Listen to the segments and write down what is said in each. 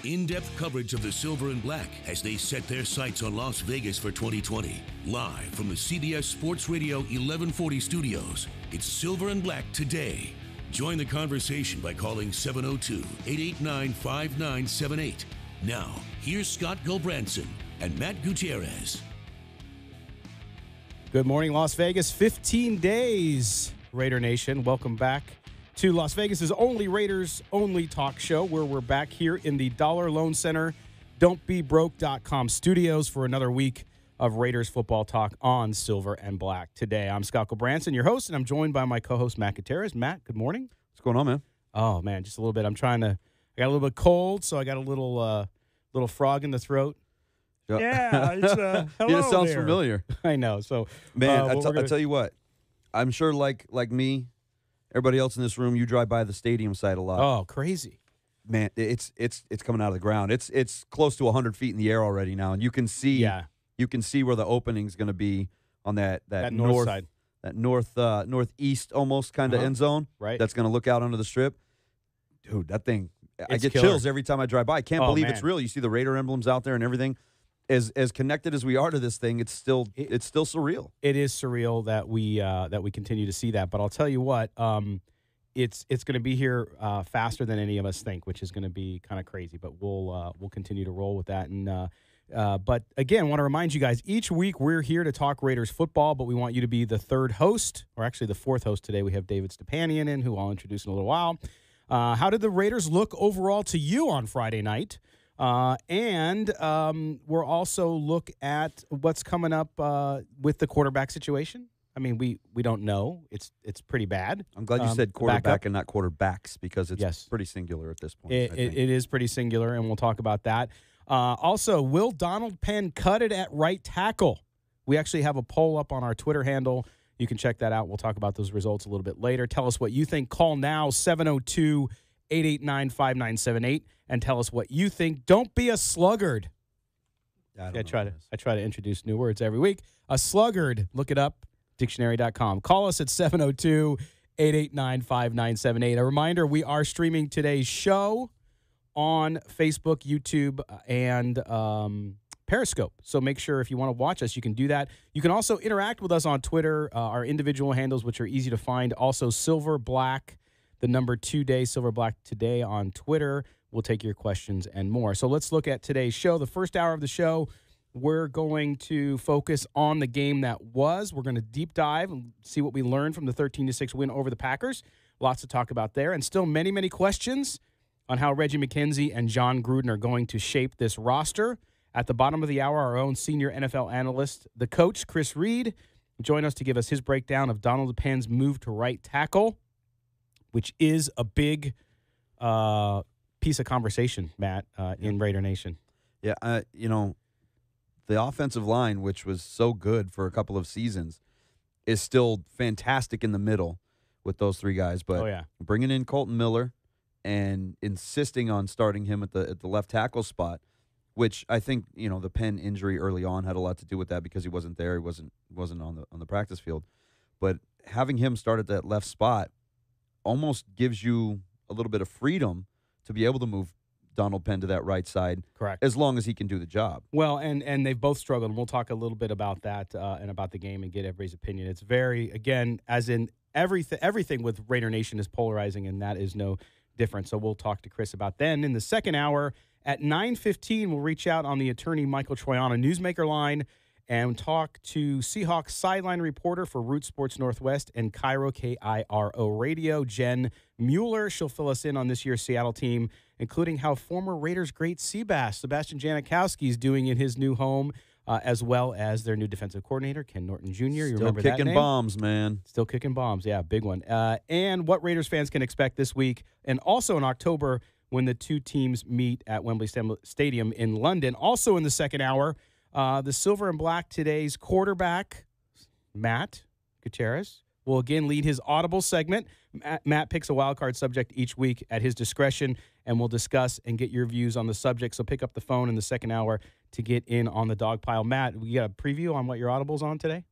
In-depth coverage of the Silver and Black as they set their sights on Las Vegas for 2020. Live from the CBS Sports Radio 1140 studios, it's Silver and Black Today. Join the conversation by calling 702-889-5978. Now, here's Scott Gulbransen and Matt Gutierrez. Good morning, Las Vegas. 15 days, Raider Nation. Welcome back to Las Vegas's only Raiders-only talk show, where we're back here in the Dollar Loan Center, don'tbebroke.com studios for another week of Raiders football talk on Silver and Black Today. I'm Scott Gulbransen, your host, and I'm joined by my co-host, Matt Gutierrez. Matt, good morning. What's going on, man? Oh, man, just a little bit. I got a little bit cold, so I got a little frog in the throat. Yeah, it's hello. It sounds there. familiar. I know. So, man, I tell you what, I'm sure like me, everybody else in this room, you drive by the stadium site a lot. Oh, crazy. Man, it's coming out of the ground. It's close to 100 feet in the air already now, and you can see where the opening's going to be on that north side, that northeast almost kind of end zone. Right. That's going to look out onto the strip. Dude, that thing, I get killer. chills every time I drive by. I can't believe it's real. You see the Raider emblems out there and everything. As connected as we are to this thing, it's still surreal. It is surreal that we continue to see that. But I'll tell you what, it's going to be here faster than any of us think, which is going to be kind of crazy. But we'll continue to roll with that. And but again, I want to remind you guys, each week we're here to talk Raiders football, but we want you to be the third host, or actually the fourth host today. We have David Stepanian in, who I'll introduce in a little while. How did the Raiders look overall to you on Friday night? And we'll also look at what's coming up with the quarterback situation. I mean, we don't know. It's pretty bad. I'm glad you said quarterback and not quarterbacks, because it's pretty singular at this point. It is pretty singular, and we'll talk about that. Also, will Donald Penn cut it at right tackle? We actually have a poll up on our Twitter handle. You can check that out. We'll talk about those results a little bit later. Tell us what you think. Call now, 702-889-5978, and tell us what you think. Don't be a sluggard. I try to introduce new words every week. A sluggard, look it up, dictionary.com. Call us at 702-889-5978. A reminder, we are streaming today's show on Facebook, YouTube, and Periscope. So make sure if you want to watch us, you can do that. You can also interact with us on Twitter, our individual handles, which are easy to find. Also, Silver Black, the number 2 day, Silver Black Today on Twitter. We'll take your questions and more. So let's look at today's show. The first hour of the show, we're going to focus on the game that was. We're going to deep dive and see what we learned from the 13-6 win over the Packers. Lots to talk about there. And still many, many questions on how Reggie McKenzie and John Gruden are going to shape this roster. At the bottom of the hour, our own senior NFL analyst, the coach, Chris Reed, will join us to give us his breakdown of Donald Penn's move to right tackle, which is a big piece of conversation, Matt, in Raider Nation. Yeah, the offensive line, which was so good for a couple of seasons, is still fantastic in the middle with those three guys. But bringing in Colton Miller and insisting on starting him at the left tackle spot, which I think the Penn injury early on had a lot to do with that, because he wasn't there, he wasn't on the practice field. But having him start at that left spot almost gives you a little bit of freedom to be able to move Donald Penn to that right side. Correct. As long as he can do the job. Well, and they've both struggled, and we'll talk a little bit about that and about the game and get everybody's opinion. It's very, again, as in everything with Raider Nation is polarizing, and that is no different. So we'll talk to Chris about then. In the second hour at 9:15, we'll reach out on the attorney Michael Troiano Newsmaker line and talk to Seahawks sideline reporter for Root Sports Northwest and KIRO, K-I-R-O Radio, Jen Mueller. She'll fill us in on this year's Seattle team, including how former Raiders great Seabass Sebastian Janikowski is doing in his new home, as well as their new defensive coordinator, Ken Norton Jr. You remember that name? Still kicking bombs, man. Still kicking bombs. Yeah, big one. And what Raiders fans can expect this week, and also in October when the two teams meet at Wembley Stadium in London. Also in the second hour, the Silver and Black Today's quarterback, Matt Gutierrez, will again lead his Audible segment. Matt picks a wild card subject each week at his discretion, and we'll discuss and get your views on the subject. So pick up the phone in the second hour to get in on the dog pile. Matt, we got a preview on what your Audible's on today?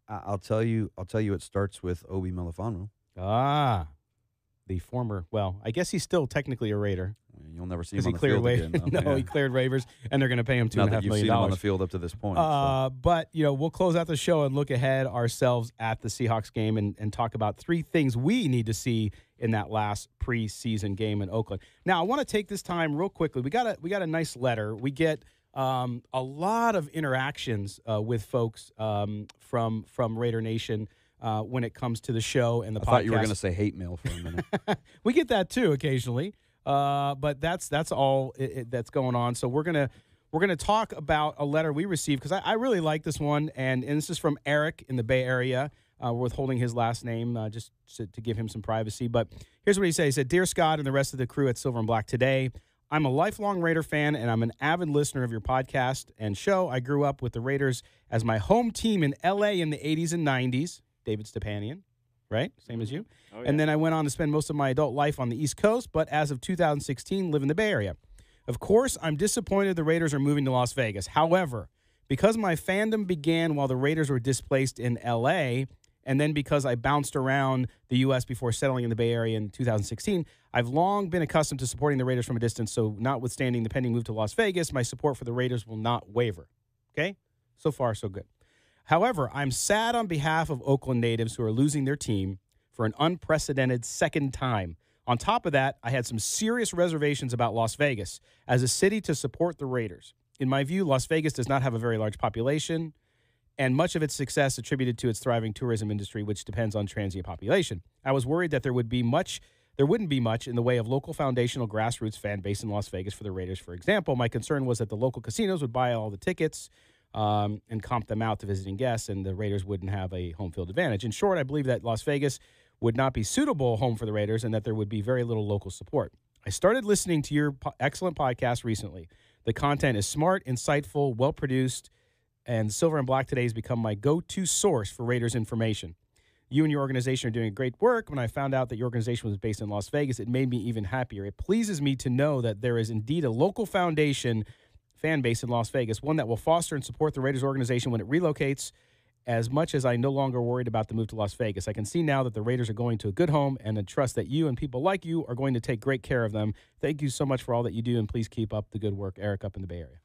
I'll tell you. It starts with Obi Melifonwu. Ah, the former. Well, I guess he's still technically a Raider. You'll never see him He on the cleared field again. No, Yeah. he cleared waivers, and they're going to pay him $2.5 million. You've seen him on the field up to this point. So. But we'll close out the show and look ahead ourselves at the Seahawks game and talk about 3 things we need to see in that last preseason game in Oakland. Now, I want to take this time real quickly. We got a nice letter. We get a lot of interactions with folks from Raider Nation when it comes to the show and the podcast. I thought you were going to say hate mail for a minute. We get that too occasionally. But that's all that's going on. So we're gonna talk about a letter we received because I really like this one, and this is from Eric in the Bay Area. We're withholding his last name just to give him some privacy. But here's what he said. He said, "Dear Scott and the rest of the crew at Silver and Black today, I'm a lifelong Raider fan, and I'm an avid listener of your podcast and show. I grew up with the Raiders as my home team in L.A. in the 80s and 90s. David Stepanian, right? Same as you. Oh, yeah. And then I went on to spend most of my adult life on the East Coast, but as of 2016, live in the Bay Area. Of course, I'm disappointed the Raiders are moving to Las Vegas. However, because my fandom began while the Raiders were displaced in L.A., and then because I bounced around the U.S. before settling in the Bay Area in 2016, I've long been accustomed to supporting the Raiders from a distance, so notwithstanding the pending move to Las Vegas, my support for the Raiders will not waver." Okay? So far, so good. However, I'm sad on behalf of Oakland natives who are losing their team for an unprecedented second time. On top of that, I had some serious reservations about Las Vegas as a city to support the Raiders. In my view, Las Vegas does not have a very large population, and much of its success attributed to its thriving tourism industry, which depends on transient population. I was worried that there wouldn't be much in the way of local foundational grassroots fan base in Las Vegas for the Raiders, for example. My concern was that the local casinos would buy all the tickets and comp them out to visiting guests, and the Raiders wouldn't have a home field advantage. In short, I believe that Las Vegas would not be suitable home for the Raiders and that there would be very little local support. I started listening to your excellent podcast recently. The content is smart, insightful, well-produced, and Silver and Black today has become my go-to source for Raiders information. You and your organization are doing great work. When I found out that your organization was based in Las Vegas, it made me even happier. It pleases me to know that there is indeed a local fan base in Las Vegas, one that will foster and support the Raiders organization when it relocates. As much as I'm no longer worried about the move to Las Vegas, I can see now that the Raiders are going to a good home and I trust that you and people like you are going to take great care of them. Thank you so much for all that you do, and please keep up the good work, Eric, up in the Bay Area."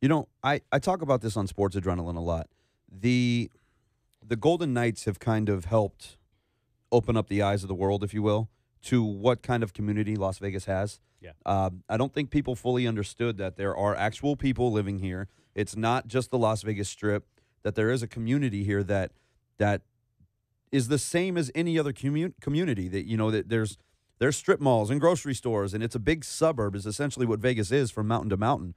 You know, I talk about this on Sports Adrenaline a lot. The Golden Knights have kind of helped open up the eyes of the world, if you will, to what kind of community Las Vegas has. Yeah. I don't think people fully understood that there are actual people living here. It's not just the Las Vegas Strip, that there is a community here that is the same as any other community. That, you know, that there's strip malls and grocery stores, and it's a big suburb is essentially what Vegas is from mountain to mountain.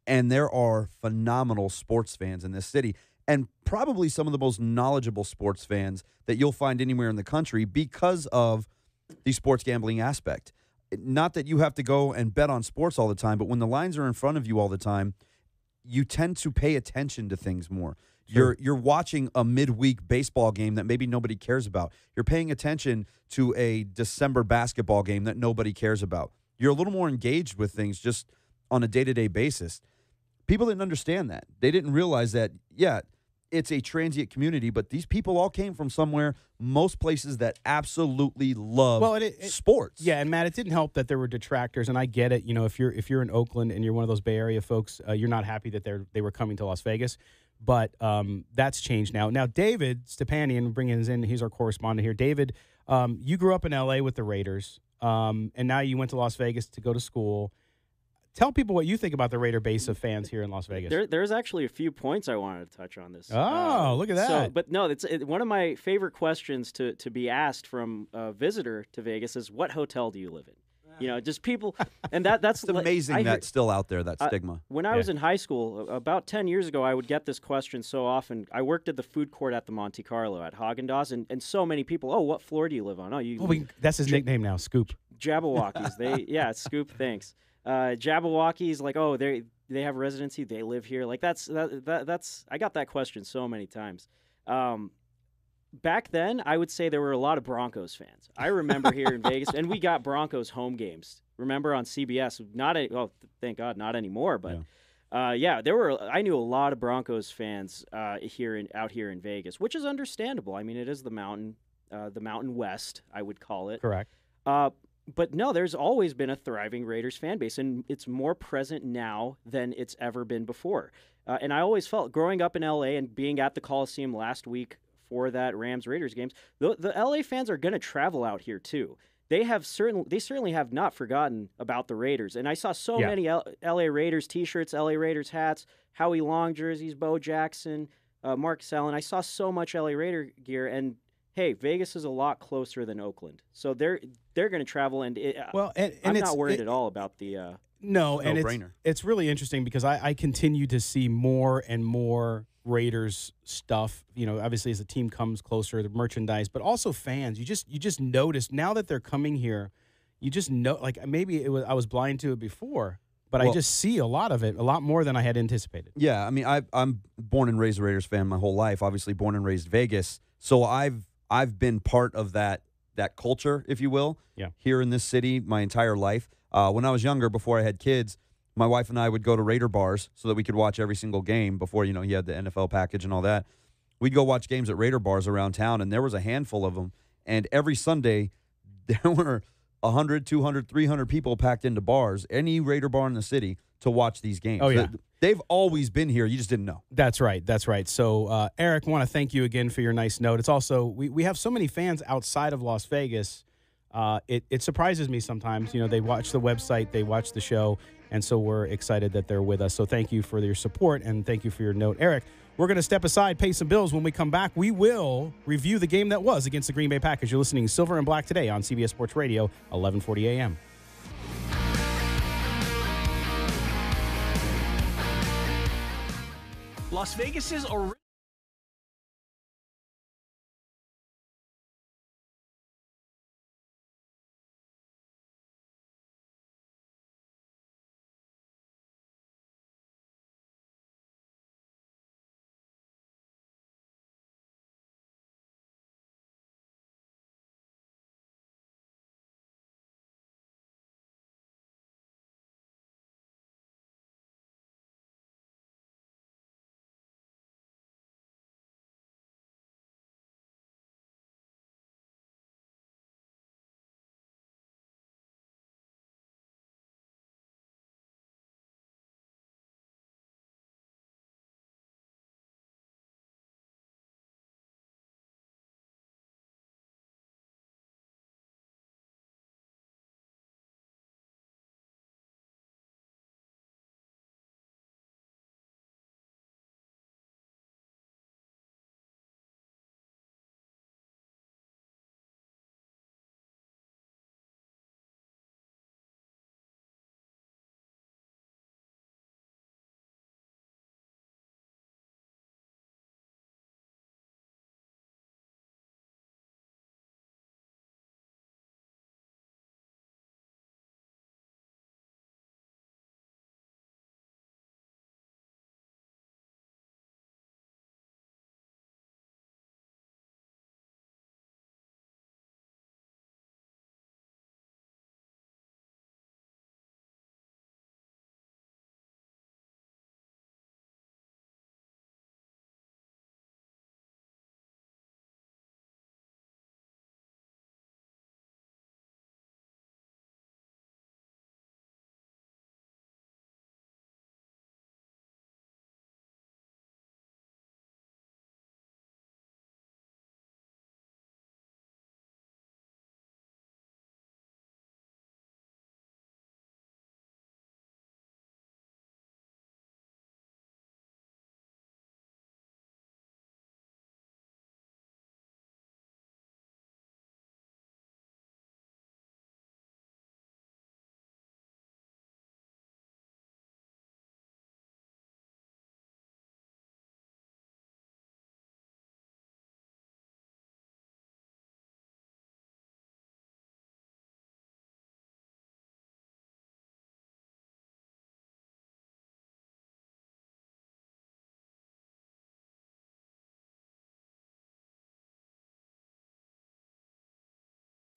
And there are phenomenal sports fans in this city, and probably some of the most knowledgeable sports fans that you'll find anywhere in the country because of the sports gambling aspect. Not that you have to go and bet on sports all the time, but when the lines are in front of you all the time, you tend to pay attention to things more. Sure. You're watching a midweek baseball game that maybe nobody cares about. You're paying attention to a December basketball game that nobody cares about. You're a little more engaged with things just on a day-to-day basis. People didn't understand that. They didn't realize that, yeah, it's a transient community, but these people all came from somewhere, most places that absolutely love sports. Yeah, and Matt, it didn't help that there were detractors, and I get it. You know, if you're in Oakland and you're one of those Bay Area folks, you're not happy that they were coming to Las Vegas, but that's changed now. Now, David Stepanian, bringing us in, he's our correspondent here. David, you grew up in L.A. with the Raiders, and now you went to Las Vegas to go to school. Tell people what you think about the Raider base of fans here in Las Vegas. There's actually a few points I wanted to touch on this. Oh, look at that. But no, it's one of my favorite questions to be asked from a visitor to Vegas is, what hotel do you live in? You know, just people, and that's it's amazing that's still out there, that stigma. When I was in high school, about 10 years ago, I would get this question so often. I worked at the food court at the Monte Carlo at Haagen-Dazs, and so many people, oh, what floor do you live on? Oh, that's his nickname now, Scoop. Jabberwockies. Scoop, thanks. Jabberwockies, like, oh, they have residency, they live here. Like that's I got that question so many times. Back then, I would say there were a lot of Broncos fans. I remember here in Vegas, and we got Broncos home games. Remember on CBS? Thank God, not anymore. But there were. I knew a lot of Broncos fans out here in Vegas, which is understandable. I mean, it is the Mountain West, I would call it. Correct. But no, there's always been a thriving Raiders fan base, and it's more present now than it's ever been before. And I always felt, growing up in L.A. and being at the Coliseum last week for that Rams-Raiders games, the L.A. fans are going to travel out here too. They certainly have not forgotten about the Raiders. And I saw so many L.A. Raiders T-shirts, L.A. Raiders hats, Howie Long jerseys, Bo Jackson, Marcus Allen. I saw so much L.A. Raider gear, and hey, Vegas is a lot closer than Oakland, so they're going to travel, and I'm not worried at all about the. No, and it's really interesting because I continue to see more and more Raiders stuff. Obviously as the team comes closer, the merchandise, but also fans. You just notice now that they're coming here. You just know, like maybe I was blind to it before, but I just see a lot of it, a lot more than I had anticipated. Yeah, I mean, I'm born and raised a Raiders fan my whole life. Obviously, born and raised Vegas, so I've been part of that culture, if you will, here in this city my entire life. When I was younger, before I had kids, my wife and I would go to Raider bars so that we could watch every single game before, you had the NFL package and all that. We'd go watch games at Raider bars around town, and there was a handful of them. And every Sunday, there were 100, 200, 300 people packed into bars, any Raider bar in the city, to watch these games. Oh, yeah. They've always been here. You just didn't know. That's right. So, Eric, I want to thank you again for your nice note. It's also, we have so many fans outside of Las Vegas. It surprises me sometimes. They watch the website, they watch the show, and so we're excited that they're with us. So thank you for your support, and thank you for your note. Eric, we're going to step aside, pay some bills. When we come back, we will review the game that was against the Green Bay Packers. You're listening to Silver and Black today on CBS Sports Radio, 1140 a.m. Las Vegas's original.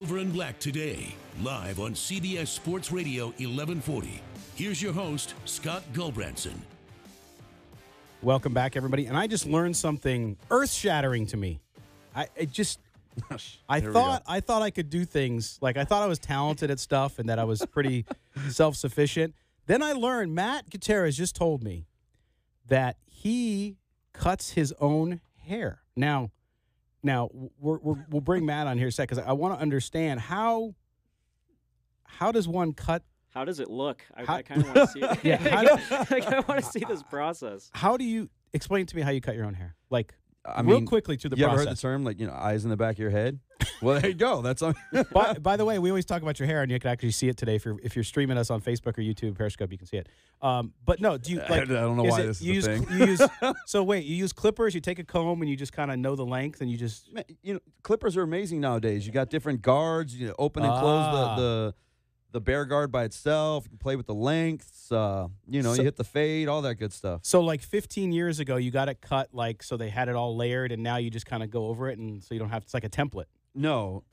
Silver and Black today, live on CBS Sports Radio 1140. Here's your host, Scott Gulbranson. Welcome back, everybody. And I just learned something earth-shattering to me. I thought I could do things. Like, I thought I was talented at stuff and that I was pretty self-sufficient. Then I learned, Matt Gutierrez just told me that he cuts his own hair. Now we'll bring Matt on here in a second, because I want to understand how does one cut. How does it look? I kind of want to see it. Yeah, I want to see this process. How do you explain to me how you cut your own hair? Like, real quickly to the process. You ever heard the term, like, eyes in the back of your head? Well, there you go. That's by the way, we always talk about your hair, and you can actually see it today. If you're streaming us on Facebook or YouTube, Periscope, you can see it. But no, do you like? I don't know why this is a thing. So wait, you use clippers. You take a comb and you just kind of know the length, and you just. Clippers are amazing nowadays. You got different guards. You open and close the bear guard by itself. You can play with the lengths. You hit the fade, all that good stuff. So like 15 years ago, you got it cut so they had it all layered, and now you just kind of go over it, and so you don't have. It's like a template. No,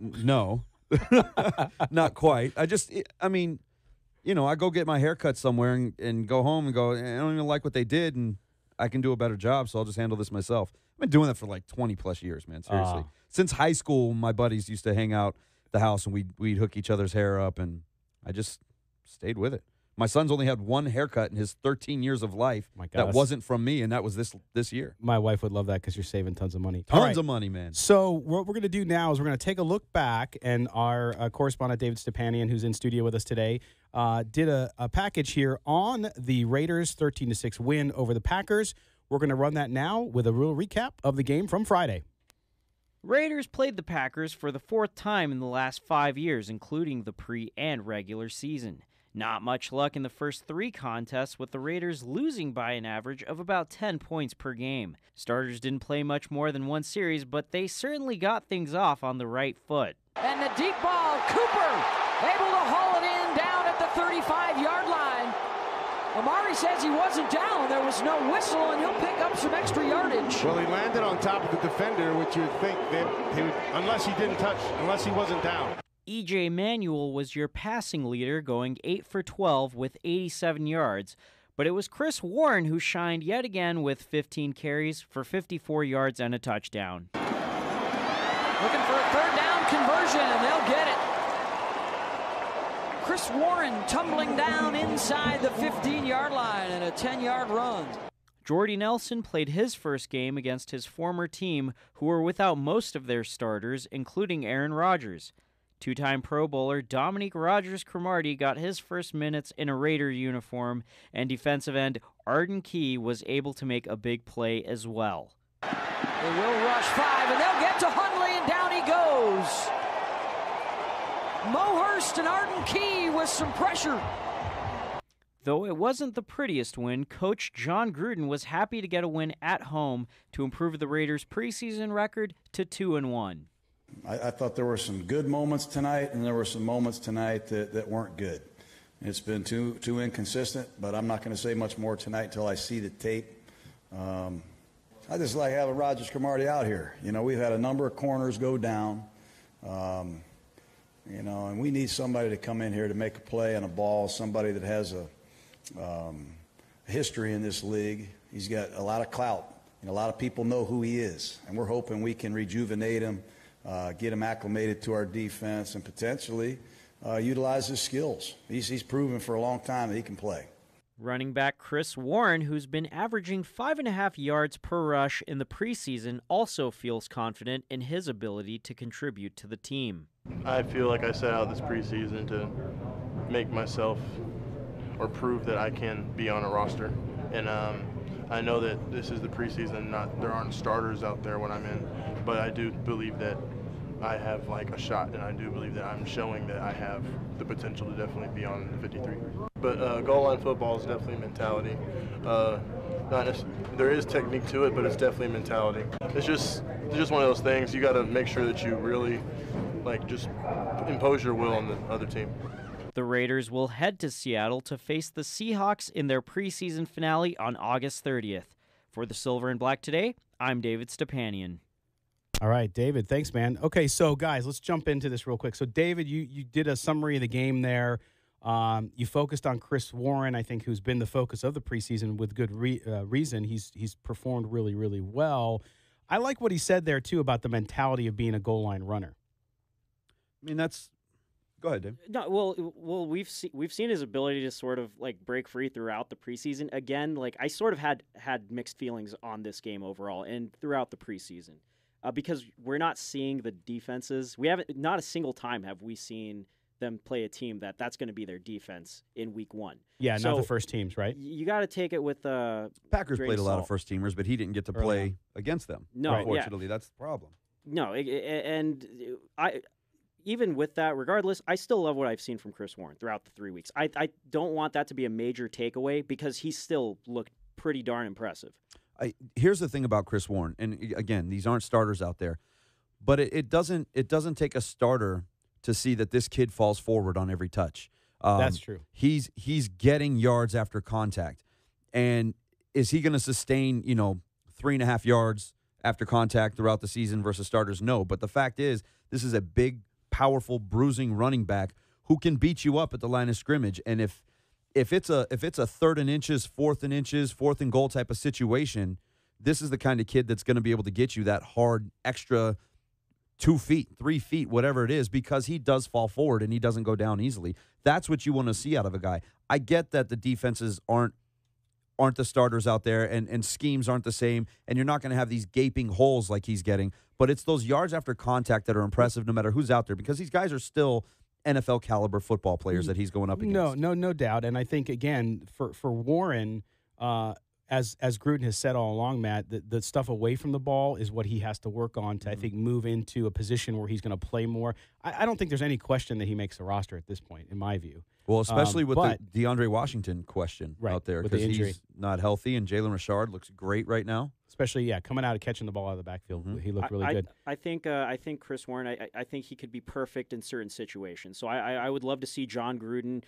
not quite. I go get my hair cut somewhere and go home and go, I don't even like what they did, and I can do a better job, so I'll just handle this myself. I've been doing that for like 20-plus years, man, seriously. Since high school, my buddies used to hang out at the house, and we'd hook each other's hair up, and I just stayed with it. My son's only had one haircut in his 13 years of life. My God, that wasn't from me, and that was this year. My wife would love that because you're saving tons of money. Tons of money, man. So what we're going to do now is we're going to take a look back, and our correspondent, David Stepanian, who's in studio with us today, did a package here on the Raiders' 13-6 win over the Packers. We're going to run that now with a real recap of the game from Friday. Raiders played the Packers for the fourth time in the last 5 years, including the pre- and regular season. Not much luck in the first three contests, with the Raiders losing by an average of about 10 points per game. Starters didn't play much more than one series, but they certainly got things off on the right foot. And the deep ball, Cooper able to haul it in down at the 35-yard line. Amari says he wasn't down. There was no whistle, and he'll pick up some extra yardage. Well, he landed on top of the defender, which you would think that he would, unless he wasn't down. E.J. Manuel was your passing leader, going 8 for 12 with 87 yards. But it was Chris Warren who shined yet again with 15 carries for 54 yards and a touchdown. Looking for a third down conversion, and they'll get it. Chris Warren tumbling down inside the 15-yard line and a 10-yard run. Jordy Nelson played his first game against his former team, who were without most of their starters, including Aaron Rodgers. Two-time Pro Bowler Dominique Rodgers-Cromartie got his first minutes in a Raider uniform, and defensive end Arden Key was able to make a big play as well. They will rush 5, and they'll get to Hundley, and down he goes. Mo Hurst and Arden Key with some pressure. Though it wasn't the prettiest win, Coach John Gruden was happy to get a win at home to improve the Raiders' preseason record to 2-1. I thought there were some good moments tonight, and there were some moments tonight that weren't good. It's been too inconsistent, but I'm not going to say much more tonight until I see the tape. I just like having Rodgers-Cromartie out here. We've had a number of corners go down, and we need somebody to come in here to make a play on a ball, somebody that has a history in this league. He's got a lot of clout, and a lot of people know who he is, and we're hoping we can rejuvenate him, get him acclimated to our defense, and potentially utilize his skills. He's proven for a long time that he can play. Running back Chris Warren, who's been averaging 5.5 yards per rush in the preseason, also feels confident in his ability to contribute to the team. I feel like I set out this preseason to make myself or prove that I can be on a roster. And I know that this is the preseason, there aren't starters out there when I'm in, but I do believe that I have a shot, and I do believe that I'm showing that I have the potential to definitely be on the 53. But goal line football is definitely mentality. There is technique to it, but it's definitely mentality. It's just one of those things. You got to make sure that you really just impose your will on the other team. The Raiders will head to Seattle to face the Seahawks in their preseason finale on August 30th. For the Silver and Black Today, I'm David Stepanian. All right, David, thanks, man. Okay, so, guys, let's jump into this real quick. So, David, you did a summary of the game there. You focused on Chris Warren, I think, who's been the focus of the preseason with good reason. He's performed really, really well. I like what he said there, too, about the mentality of being a goal line runner. I mean, that's – go ahead, Dave. No, well, we've seen his ability to sort of, like, break free throughout the preseason. Again, like, I sort of had mixed feelings on this game overall and throughout the preseason because we're not seeing the defenses. Not a single time have we seen – them play a team that's going to be their defense in week 1. Yeah, so not the first teams, right? You got to take it with Packers played a lot of first teamers, but he didn't get to play against them. No, unfortunately, that's the problem. No, and even with that, regardless, I still love what I've seen from Chris Warren throughout the 3 weeks. I don't want that to be a major takeaway because he still looked pretty darn impressive. Here's the thing about Chris Warren, and again, these aren't starters out there, but it doesn't take a starter to see that this kid falls forward on every touch. That's true. He's getting yards after contact. And is he going to sustain, 3.5 yards after contact throughout the season versus starters? No. But the fact is, this is a big, powerful, bruising running back who can beat you up at the line of scrimmage. And if it's a 3rd and inches, 4th and inches, 4th and goal type of situation, this is the kind of kid that's going to be able to get you that hard extra 2 feet, 3 feet, whatever it is, because he does fall forward and he doesn't go down easily. That's what you want to see out of a guy. I get that the defenses aren't the starters out there and schemes aren't the same, and you're not going to have these gaping holes like he's getting, but it's those yards after contact that are impressive no matter who's out there, because these guys are still NFL caliber football players that he's going up against. No doubt. And I think, again, for Warren, as Gruden has said all along, Matt, the stuff away from the ball is what he has to work on to, I think, move into a position where he's going to play more. I don't think there's any question that he makes the roster at this point, in my view. Well, especially with the DeAndre Washington question out there, because he's not healthy, and Jalen Richard looks great right now. Especially, coming out of catching the ball out of the backfield, he looked really good. I think Chris Warren, I think he could be perfect in certain situations. So I would love to see John Gruden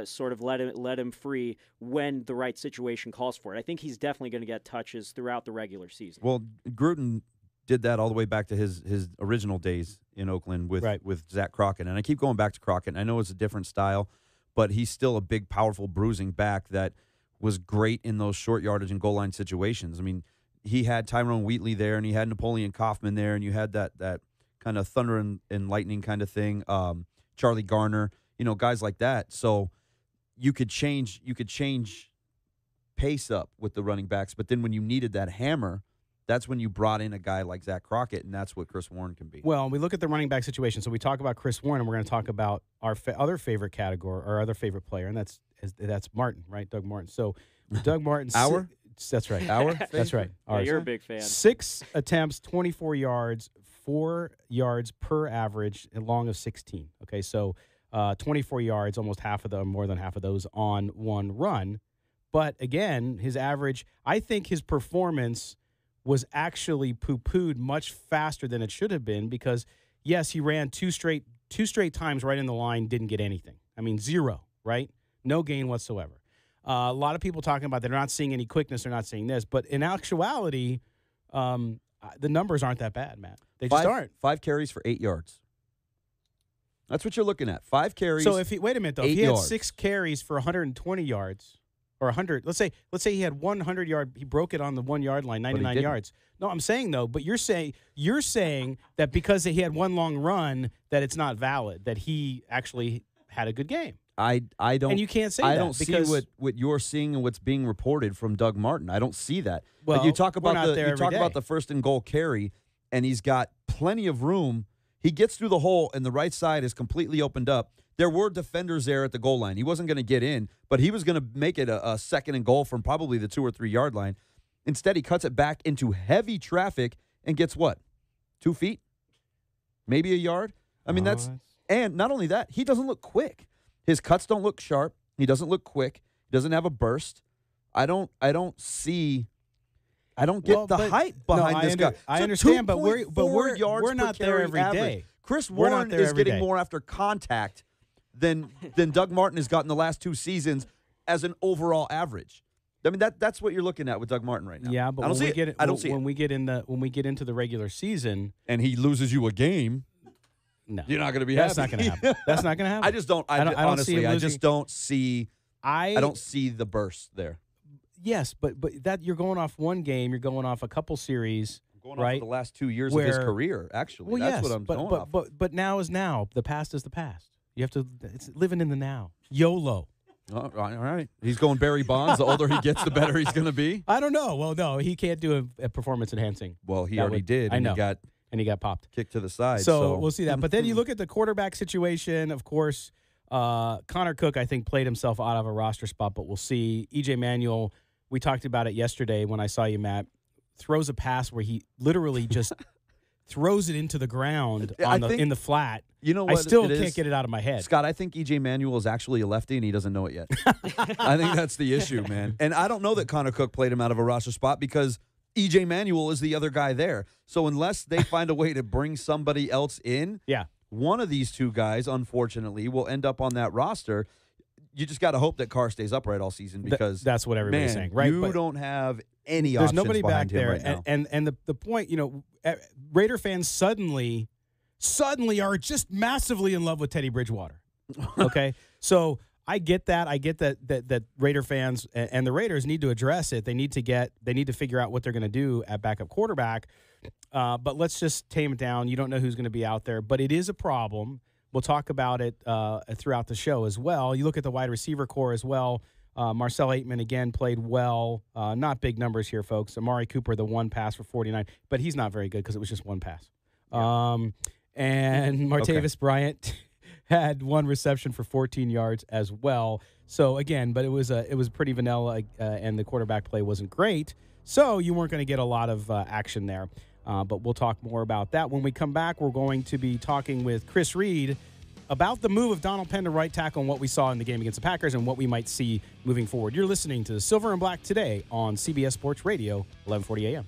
sort of let him free when the right situation calls for it. I think he's definitely going to get touches throughout the regular season. Well, Gruden did that all the way back to his original days in Oakland with Zach Crockett. And I keep going back to Crockett. I know it's a different style, but he's still a big, powerful, bruising back that was great in those short yardage and goal line situations. I mean, he had Tyrone Wheatley there, and he had Napoleon Kaufman there, and you had that kind of thunder and lightning kind of thing. Charlie Garner, guys like that. So you could change pace up with the running backs, but then when you needed that hammer, that's when you brought in a guy like Zach Crockett, and that's what Chris Warren can be. Well, we look at the running back situation. So we talk about Chris Warren, and we're going to talk about our other favorite category, our other favorite player, and that's Martin, right? Doug Martin. So Doug Martin. That's right. That's right. Yeah, you're a big fan. 6 attempts, 24 yards, 4 yards per average, and long of 16. Okay, so 24 yards, almost half of them, more than half of those on one run. But again, his average, I think his performance was actually poo-pooed much faster than it should have been because, yes, he ran two straight times right in the line, didn't get anything. I mean, 0, right? No gain whatsoever. A lot of people talking about they're not seeing any quickness, they're not seeing this. But in actuality, the numbers aren't that bad, Matt. They just aren't. 5 carries for 8 yards. That's what you're looking at. 5 carries. So wait a minute though, if he had 6 carries for 120 yards or 100, let's say he had 100 yard, he broke it on the 1 yard line, 99 yards. No, I'm saying though, but you're saying that because he had one long run that it's not valid, that he actually had a good game. I don't, and you can't say I that don't because see what you're seeing and what's being reported from Doug Martin. I don't see that. Well, but you talk about about the first and goal carry, and he's got plenty of room. He gets through the hole, and the right side is completely opened up. There were defenders there at the goal line. He wasn't going to get in, but he was going to make it a second and goal from probably the 2 or 3 yard line. Instead, he cuts it back into heavy traffic and gets what? 2 feet? Maybe a yard? I mean, and not only that, he doesn't look quick. His cuts don't look sharp. He doesn't look quick. He doesn't have a burst. I don't get the hype behind this guy. I understand, but we're per not there carry every average. day. Chris Warren is getting more after contact than Doug Martin has gotten the last 2 seasons as an overall average. I mean that's what you're looking at with Doug Martin right now. Yeah, but when we get into the regular season and he loses you a game. No, you're not going to be happy. That's not going to happen. That's not going to happen. I just don't. Honestly, I just don't see. I don't see the burst there. Yes, but that you're going off one game. You're going off a couple series. going right? off of the last 2 years of his career, actually. Well, That's yes, what I'm going off. But now is now. The past is the past. You have to. It's living in the now. YOLO. All right. He's going Barry Bonds. The older he gets, the better he's going to be. I don't know. Well, no, he can't do a performance enhancing. Well, he already did. I know. He got popped. Kicked to the side. So we'll see that. But then you look at the quarterback situation. Of course, Connor Cook, I think, played himself out of a roster spot, but we'll see. EJ Manuel, we talked about it yesterday when I saw you, Matt, throws a pass where he literally just throws it into the ground in the flat. You know what? I still can't get it out of my head. Scott, I think EJ Manuel is actually a lefty, and he doesn't know it yet. I think that's the issue, man. And I don't know that Connor Cook played him out of a roster spot because EJ Manuel is the other guy there. So unless they find a way to bring somebody else in, one of these two guys, unfortunately, will end up on that roster. You just got to hope that Carr stays upright all season because that's what everybody's saying, right? You don't have any there's options nobody back there, right now. And the point, Raider fans suddenly are just massively in love with Teddy Bridgewater. Okay, so I get that. I get that Raider fans and the Raiders need to address it. They need to figure out what they're going to do at backup quarterback. But let's just tame it down. You don't know who's going to be out there, but it is a problem. We'll talk about it throughout the show as well. You look at the wide receiver core as well. Marcel Aitman, again, played well. Not big numbers here, folks. Amari Cooper, the one pass for 49, but he's not very good because it was just one pass. Yeah. And Martavis Bryant had one reception for 14 yards as well. So, again, but it was pretty vanilla, and the quarterback play wasn't great. So you weren't going to get a lot of action there. But we'll talk more about that. When we come back, we're going to be talking with Chris Reed about the move of Donald Penn to right tackle and what we saw in the game against the Packers and what we might see moving forward. You're listening to the Silver and Black today on CBS Sports Radio, 1140 a.m.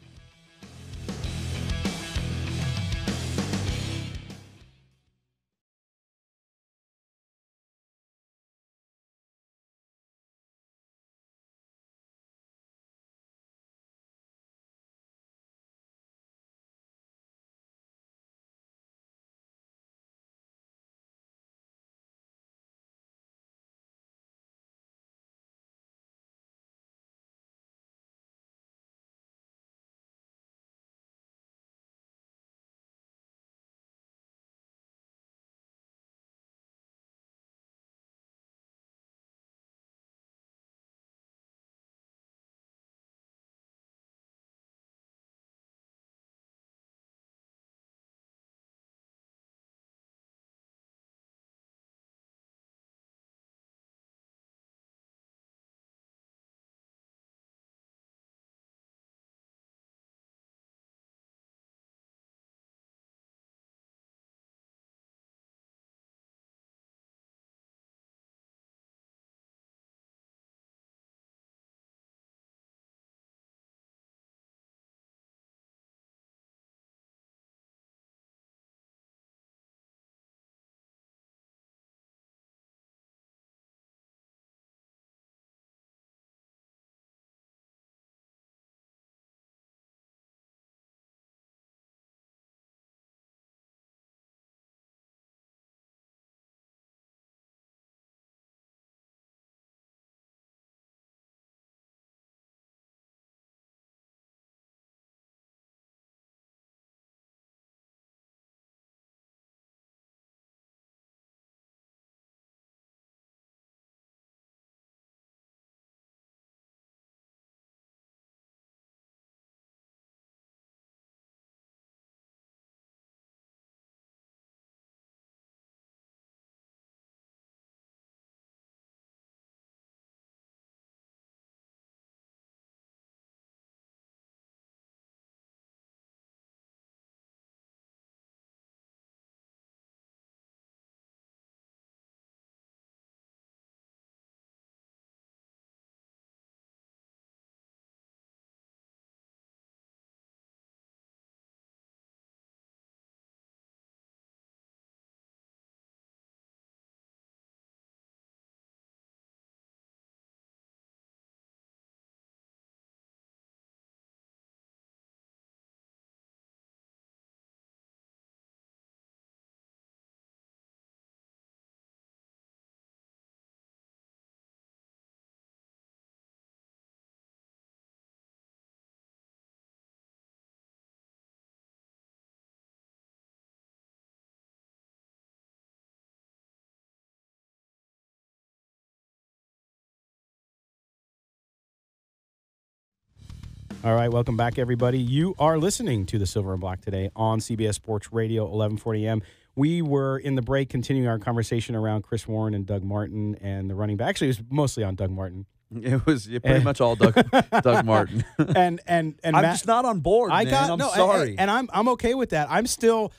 All right, welcome back, everybody. You are listening to the Silver and Black today on CBS Sports Radio, 1140 AM. We were in the break continuing our conversation around Chris Warren and Doug Martin and the running back. Actually, it was mostly on Doug Martin. It was pretty much all Doug Martin. and I'm Matt, just not on board, man. I'm sorry. And I'm okay with that. I still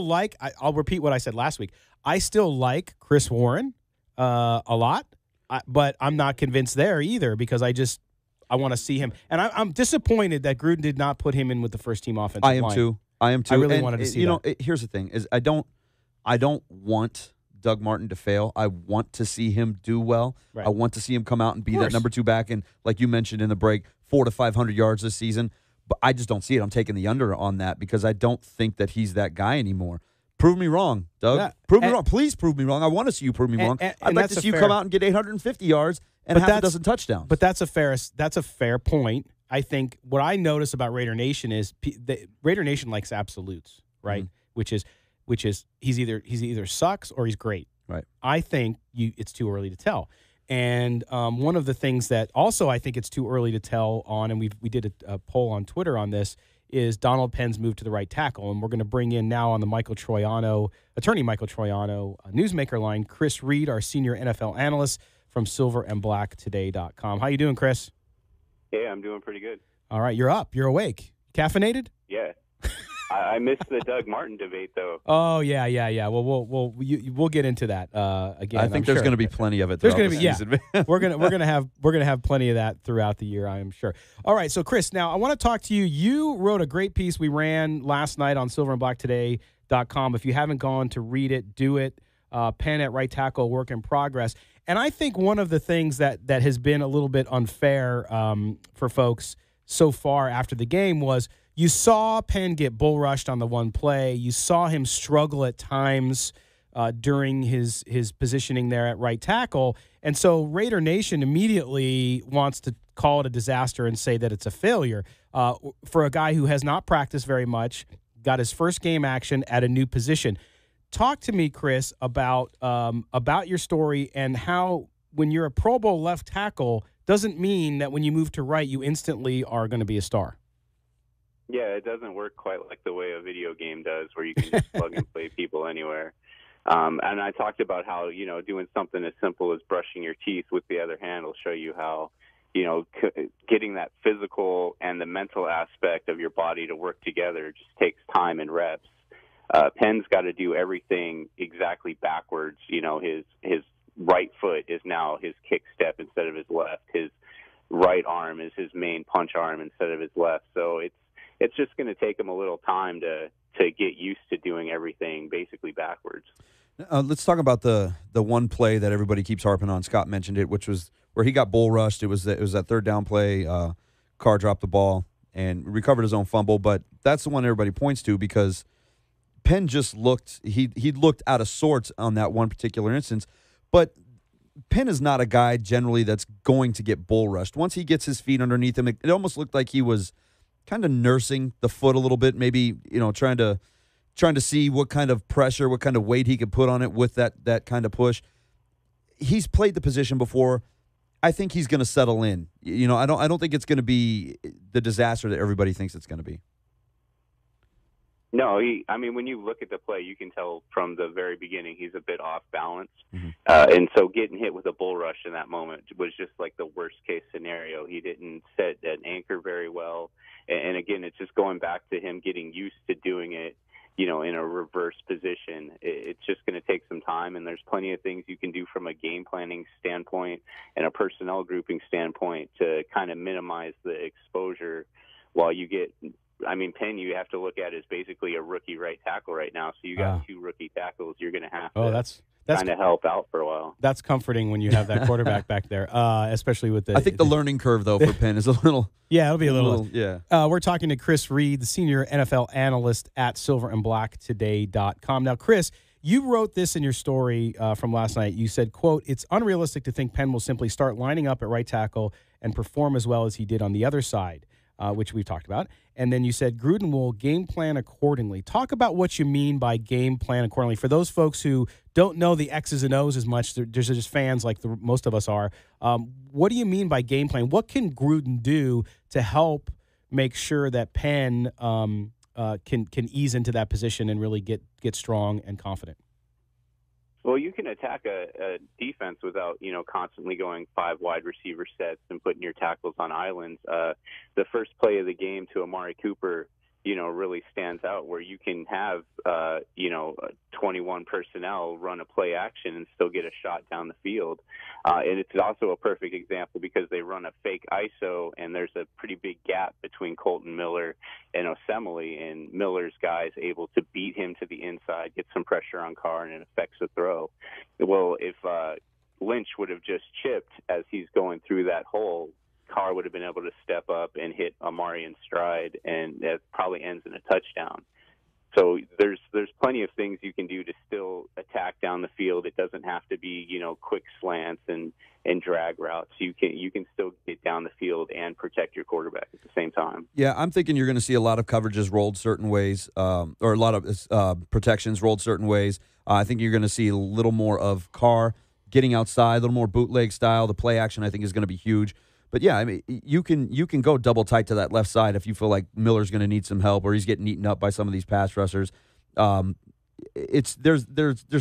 like, I'll repeat what I said last week. I still like Chris Warren a lot, but I'm not convinced there either because I want to see him. And I'm disappointed that Gruden did not put him in with the first team offensive line. I am too. I really wanted to see that. Here's the thing: is I don't want Doug Martin to fail. I want to see him do well. Right. I want to see him come out and be that number 2 back, and like you mentioned in the break, 400 to 500 yards this season. But I just don't see it. I'm taking the under on that because I don't think that he's that guy anymore. Prove me wrong, Doug. Yeah. Prove me wrong. Please prove me wrong. I want to see you prove me wrong. I'd like to see you come out and get 850 yards and half a dozen touchdowns. But that's a fair point. I think what I notice about Raider Nation is Raider Nation likes absolutes, right? Mm-hmm. Which is he's either sucks or he's great. Right. I think it's too early to tell. And one of the things that also I think it's too early to tell on, and we did a poll on Twitter on this, is Donald Penn's move to the right tackle. And we're going to bring in now on the attorney Michael Troiano newsmaker line, Chris Reed, our senior NFL analyst from silverandblacktoday.com. How you doing, Chris? Hey, I'm doing pretty good. All right, you're up. You're awake. Caffeinated? Yeah. I missed the Doug Martin debate, though. Oh, yeah. We'll get into that again. I think there's going to be plenty of it. There's going to be, yeah. we're gonna have plenty of that throughout the year, I am sure. All right, so Chris, now I want to talk to you. You wrote a great piece we ran last night on silverandblacktoday.com. If you haven't gone to read it, do it. Penn at right tackle, work in progress. And I think one of the things that has been a little bit unfair for folks so far after the game was you saw Penn get bull rushed on the one play. You saw him struggle at times during his positioning there at right tackle. And so Raider Nation immediately wants to call it a disaster and say that it's a failure for a guy who has not practiced very much, got his first game action at a new position. Talk to me, Chris, about your story and how when you're a Pro Bowl left tackle doesn't mean that when you move to right, you instantly are going to be a star. Yeah, it doesn't work quite like the way a video game does where you can just plug and play people anywhere. And I talked about how, doing something as simple as brushing your teeth with the other hand will show you how, getting that physical and the mental aspect of your body to work together just takes time and reps. Penn's got to do everything exactly backwards. His right foot is now his kick step instead of his left. His right arm is his main punch arm instead of his left. So it's just going to take him a little time to get used to doing everything basically backwards. Let's talk about the one play that everybody keeps harping on. Scott mentioned it, which was where he got bull rushed. It was that third down play. Carr dropped the ball and recovered his own fumble, but that's the one everybody points to because Penn just looked he looked out of sorts on that one particular instance. But Penn is not a guy generally that's going to get bull rushed. Once he gets his feet underneath him, it almost looked like he was kind of nursing the foot a little bit, maybe trying to see what kind of pressure, what kind of weight he could put on it with that kind of push. He's played the position before. I think he's going to settle in. I don't think it's going to be the disaster that everybody thinks it's going to be. No, when you look at the play, you can tell from the very beginning he's a bit off balance. Mm-hmm. And so getting hit with a bull rush in that moment was just like the worst case scenario. He didn't set an anchor very well. And again, it's just going back to him getting used to doing it, in a reverse position. It's just going to take some time, and there's plenty of things you can do from a game planning standpoint and a personnel grouping standpoint to kind of minimize the exposure while you get – Penn, you have to look at as basically a rookie right tackle right now. So you got two rookie tackles you're going to have to kind of help out for a while. That's comforting when you have that quarterback back there, especially with the. I think the learning curve though for Penn is a little. Yeah, it'll be a little. Yeah. We're talking to Chris Reed, the senior NFL analyst at silverandblacktoday.com. Now, Chris, you wrote this in your story from last night. You said, quote, "It's unrealistic to think Penn will simply start lining up at right tackle and perform as well as he did on the other side." Which we've talked about. And then you said Gruden will game plan accordingly. Talk about what you mean by game plan accordingly. For those folks who don't know the X's and O's as much, they're just fans like most of us are. What do you mean by game plan? What can Gruden do to help make sure that Penn can ease into that position and really get strong and confident? Well, you can attack a defense without, constantly going 5 wide receiver sets and putting your tackles on islands. The first play of the game to Amari Cooper, really stands out, where you can have, 21 personnel run a play action and still get a shot down the field. And it's also a perfect example because they run a fake ISO, and there's a pretty big gap between Colton Miller and Osemele, and Miller's guys able to beat him to the inside, get some pressure on Carr, and it affects the throw. Well, if Lynch would have just chipped as he's going through that hole, Carr would have been able to step up and hit Amari in stride, and that probably ends in a touchdown. So there's plenty of things you can do to still attack down the field. It doesn't have to be, quick slants and drag routes. You can still get down the field and protect your quarterback at the same time. Yeah, I'm thinking you're going to see a lot of coverages rolled certain ways, or a lot of protections rolled certain ways. I think you're going to see a little more of Carr getting outside, a little more bootleg style. The play action, I think, is going to be huge. But yeah, I mean, you can go double tight to that left side if you feel like Miller's going to need some help or he's getting eaten up by some of these pass rushers. There's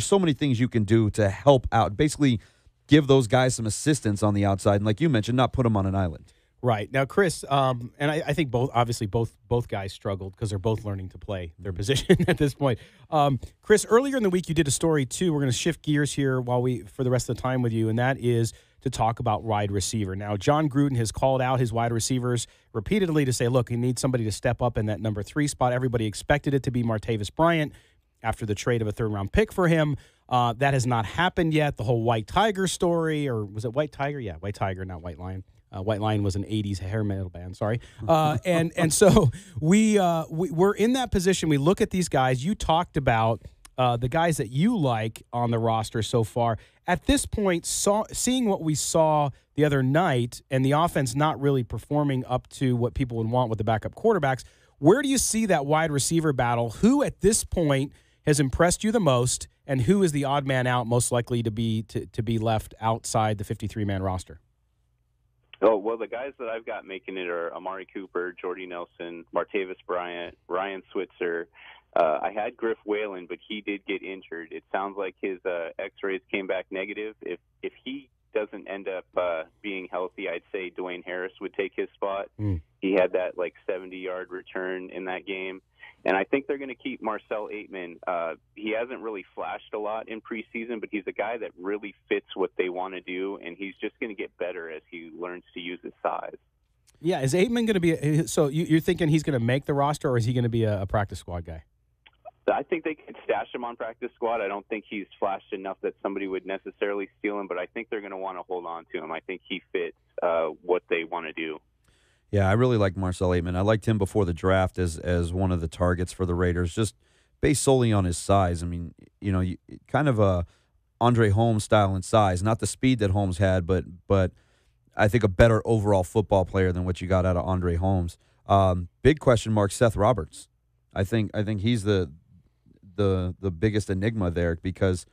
so many things you can do to help out. Basically, give those guys some assistance on the outside, and like you mentioned, not put them on an island. Right. Now, Chris, and I think both guys struggled because they're both learning to play their position at this point. Chris, earlier in the week you did a story too. We're going to shift gears here for the rest of the time with you, and that is to talk about wide receiver. Now, John Gruden has called out his wide receivers repeatedly to say, look, he needs somebody to step up in that number 3 spot. Everybody expected it to be Martavis Bryant after the trade of a 3rd-round pick for him. That has not happened yet. The whole White Tiger story, or was it White Tiger? Yeah, White Tiger, not White Lion. White Lion was an 80s hair metal band, sorry. And so we're in that position. We look at these guys. You talked about the guys that you like on the roster so far. At this point, seeing what we saw the other night and the offense not really performing up to what people would want with the backup quarterbacks, where do you see that wide receiver battle? Who at this point has impressed you the most, and who is the odd man out most likely to be left outside the 53-man roster? Oh, well, the guys that I've got making it are Amari Cooper, Jordy Nelson, Martavis Bryant, Ryan Switzer. I had Griff Whalen, but he did get injured. It sounds like his X-rays came back negative. If he doesn't end up being healthy, I'd say Dwayne Harris would take his spot. He had that 70-yard return in that game. And I think they're going to keep Marcel Aitman. He hasn't really flashed a lot in preseason, but he's a guy that really fits what they want to do, and he's just going to get better as he learns to use his size. Yeah, is Aitman going to be – so you're thinking he's going to make the roster, or is he going to be a practice squad guy? I think they could stash him on practice squad. I don't think he's flashed enough that somebody would necessarily steal him, but I think they're going to want to hold on to him. I think he fits what they want to do. Yeah, I really like Marcel Aitman. I liked him before the draft as one of the targets for the Raiders, just based solely on his size. I mean, kind of a Andre Holmes style in size, not the speed that Holmes had, but I think a better overall football player than what you got out of Andre Holmes. Big question mark, Seth Roberts. I think he's the biggest enigma there because,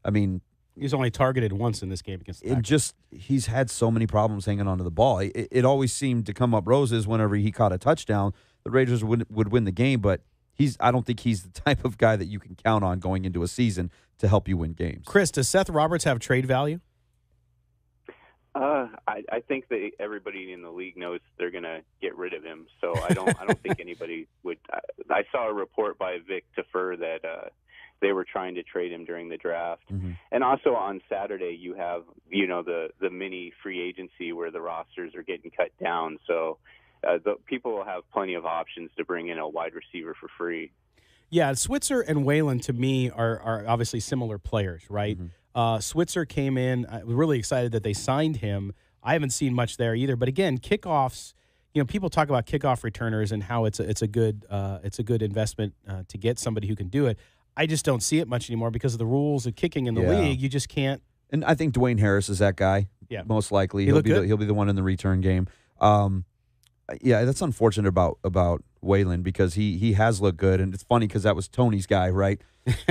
I mean, he's only targeted once in this game against the Packers. He's had so many problems hanging onto the ball. It always seemed to come up roses whenever he caught a touchdown. The Raiders would win the game, but I don't think he's the type of guy that you can count on going into a season to help you win games. Chris, does Seth Roberts have trade value? I think that everybody in the league knows they're going to get rid of him, so I don't think anybody would. I saw a report by Vic Tafur that they were trying to trade him during the draft, and also on Saturday you have the mini free agency where the rosters are getting cut down, so the people will have plenty of options to bring in a wide receiver for free. Yeah, Switzer and Whalen to me are obviously similar players, right? Switzer came in. I was really excited that they signed him. I haven't seen much there either. But again, kickoffs. People talk about kickoff returners and how it's a good investment to get somebody who can do it. I just don't see it much anymore because of the rules of kicking in the league. You just can't. And I think Dwayne Harris is that guy. Yeah, most likely he'll be the one in the return game. Yeah, that's unfortunate about Whalen because he has looked good, and it's funny because that was Tony's guy, right?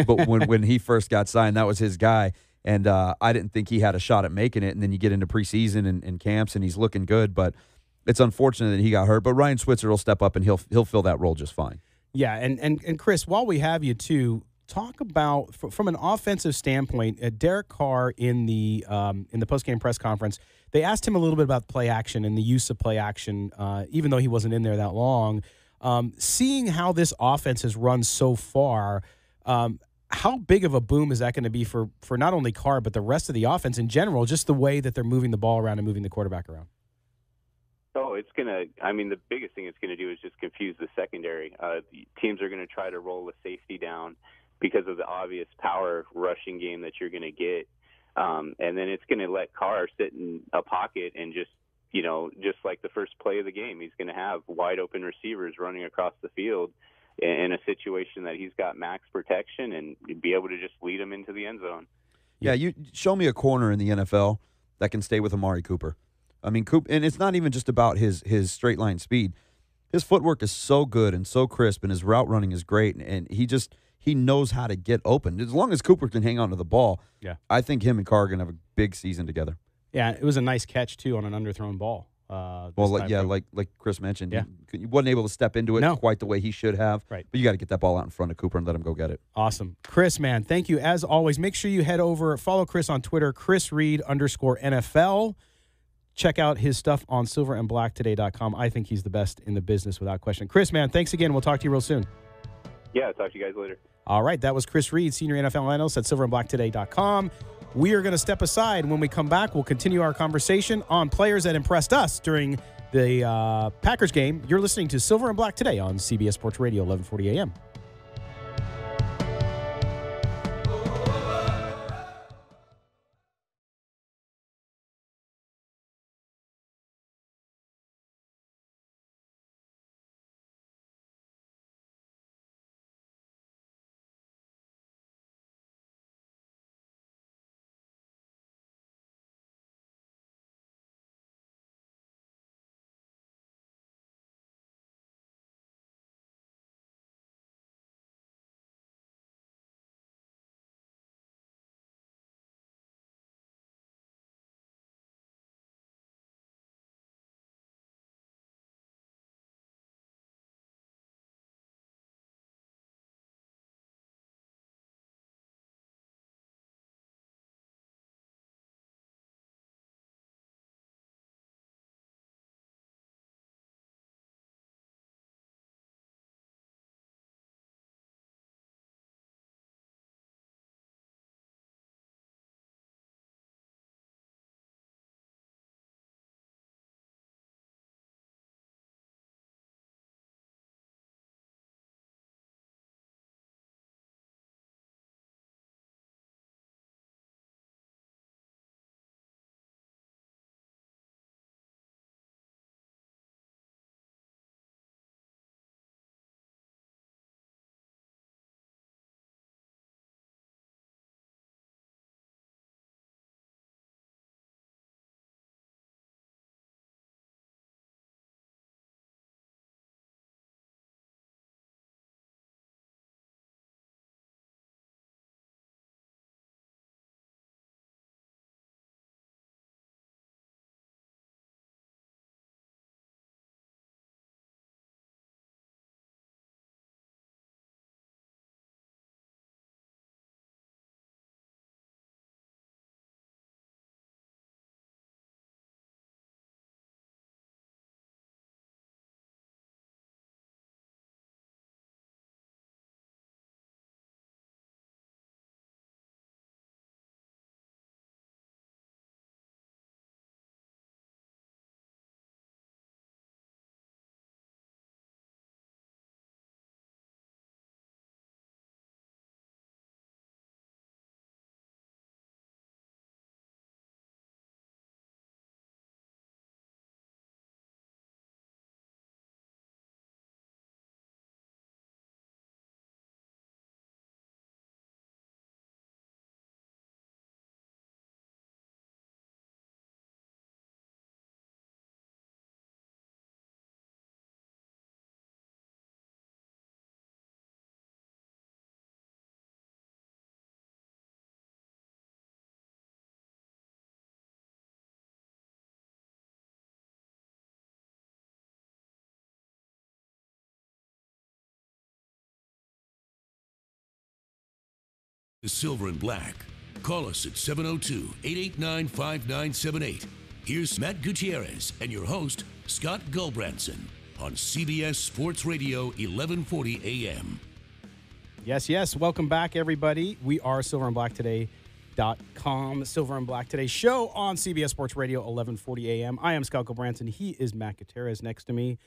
But when he first got signed, that was his guy. And I didn't think he had a shot at making it. And then you get into preseason and camps, and he's looking good. But it's unfortunate that he got hurt, but Ryan Switzer will step up and he'll fill that role just fine. Yeah, and Chris, while we have you too, talk about from an offensive standpoint. Derek Carr in the postgame press conference, they asked him a little bit about play action and the use of play action, even though he wasn't in there that long. Seeing how this offense has run so far, how big of a boom is that going to be for not only Carr but the rest of the offense in general? Just the way that they're moving the ball around and moving the quarterback around. Oh, it's going to – I mean, the biggest thing it's going to do is just confuse the secondary. The teams are going to try to roll a safety down because of the obvious power rushing game that you're going to get. And then it's going to let Carr sit in a pocket and just like the first play of the game, he's going to have wide-open receivers running across the field in a situation that he's got max protection and be able to just lead them into the end zone. Yeah, you show me a corner in the NFL that can stay with Amari Cooper. I mean, and it's not even just about his straight line speed. His footwork is so good and so crisp, and his route running is great, and he knows how to get open. As long as Cooper can hang on to the ball, yeah, I think him and Carr are going to have a big season together. Yeah, it was a nice catch too on an underthrown ball. Like Chris mentioned, yeah. he wasn't able to step into it quite the way he should have. Right, but you got to get that ball out in front of Cooper and let him go get it. Awesome, Chris, man, thank you as always. Make sure you follow Chris on Twitter, @ChrisReed_NFL. Check out his stuff on silverandblacktoday.com. I think he's the best in the business without question. Chris, man, thanks again. We'll talk to you real soon. Yeah, talk to you guys later. All right, that was Chris Reed, senior NFL analyst at silverandblacktoday.com. We are going to step aside. When we come back, we'll continue our conversation on players that impressed us during the Packers game. You're listening to Silver and Black Today on CBS Sports Radio, 1140 a.m. Silver and Black. Call us at 702-889-5978. Here's Matt Gutierrez and your host, Scott Gulbranson, on CBS Sports Radio 1140 AM. Yes. Welcome back, everybody. We are silverandblacktoday.com. Silver and Black Today show on CBS Sports Radio 1140 AM. I am Scott Gulbranson. He is Matt Gutierrez next to me.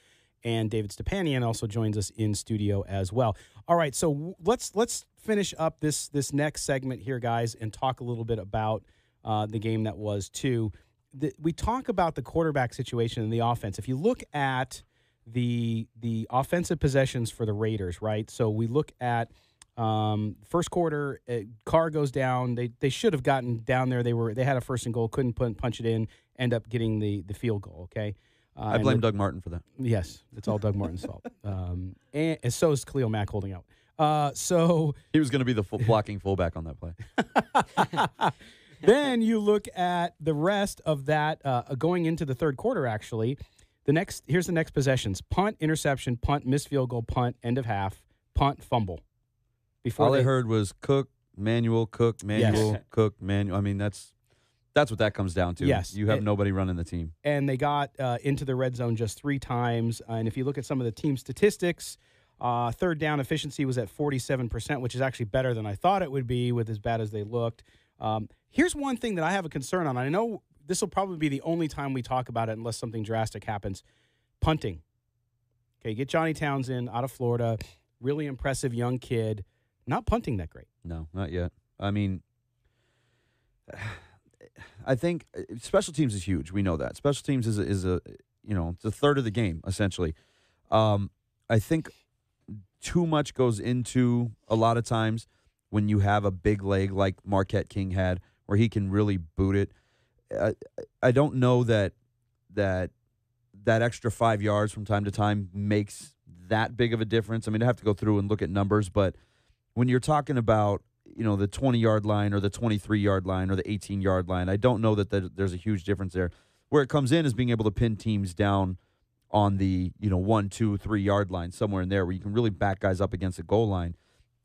And David Stepanian also joins us in studio as well. All right, so let's finish up this next segment here, guys, and talk a little bit about the game that was too. We talk about the quarterback situation in the offense. If you look at the offensive possessions for the Raiders, right? So we look at first quarter, Carr goes down. They should have gotten down there. They had a first and goal, couldn't punch it in, end up getting the field goal. Okay. I blame Doug Martin for that. Yes, it's all Doug Martin's fault. And so is Khalil Mack holding out. So he was going to be the blocking fullback on that play. Then you look at the rest of that going into the third quarter. Actually, here's the next possessions: punt, interception, punt, missed field goal, punt, end of half, punt, fumble. All I heard was Cook, Manuel, Cook, Manuel, yes. Cook, Manuel. I mean, that's what that comes down to. Yes. You have nobody running the team. And they got into the red zone just 3 times. And if you look at some of the team statistics, third down efficiency was at 47%, which is actually better than I thought it would be with as bad as they looked. Here's one thing that I have a concern on. I know this will probably be the only time we talk about it unless something drastic happens. Punting. Okay, get Johnny Townsend out of Florida. Really impressive young kid. Not punting that great. No, not yet. I mean, I think special teams is huge. We know that. Special teams is a it's a third of the game, essentially. I think too much goes into a lot of times when you have a big leg like Marquette King had, where he can really boot it. I don't know that extra 5 yards from time to time makes that big of a difference. I mean, I have to go through and look at numbers, but when you're talking about the 20-yard line or the 23-yard line or the 18-yard line, I don't know that there's a huge difference there. Where it comes in is being able to pin teams down on the 1, 2, 3-yard line, somewhere in there where you can really back guys up against the goal line.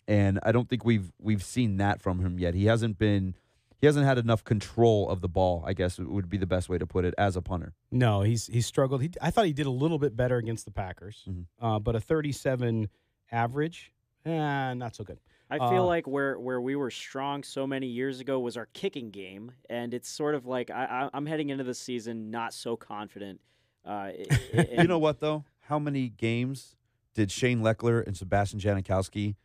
And I don't think we've seen that from him yet. He hasn't had enough control of the ball, I guess would be the best way to put it, as a punter. No, he's struggled. I thought he did a little bit better against the Packers, but a 37 average, not so good. I feel like where we were strong so many years ago was our kicking game, and it's sort of like I'm heading into the season not so confident. You know what, though? How many games did Shane Leckler and Sebastian Janikowski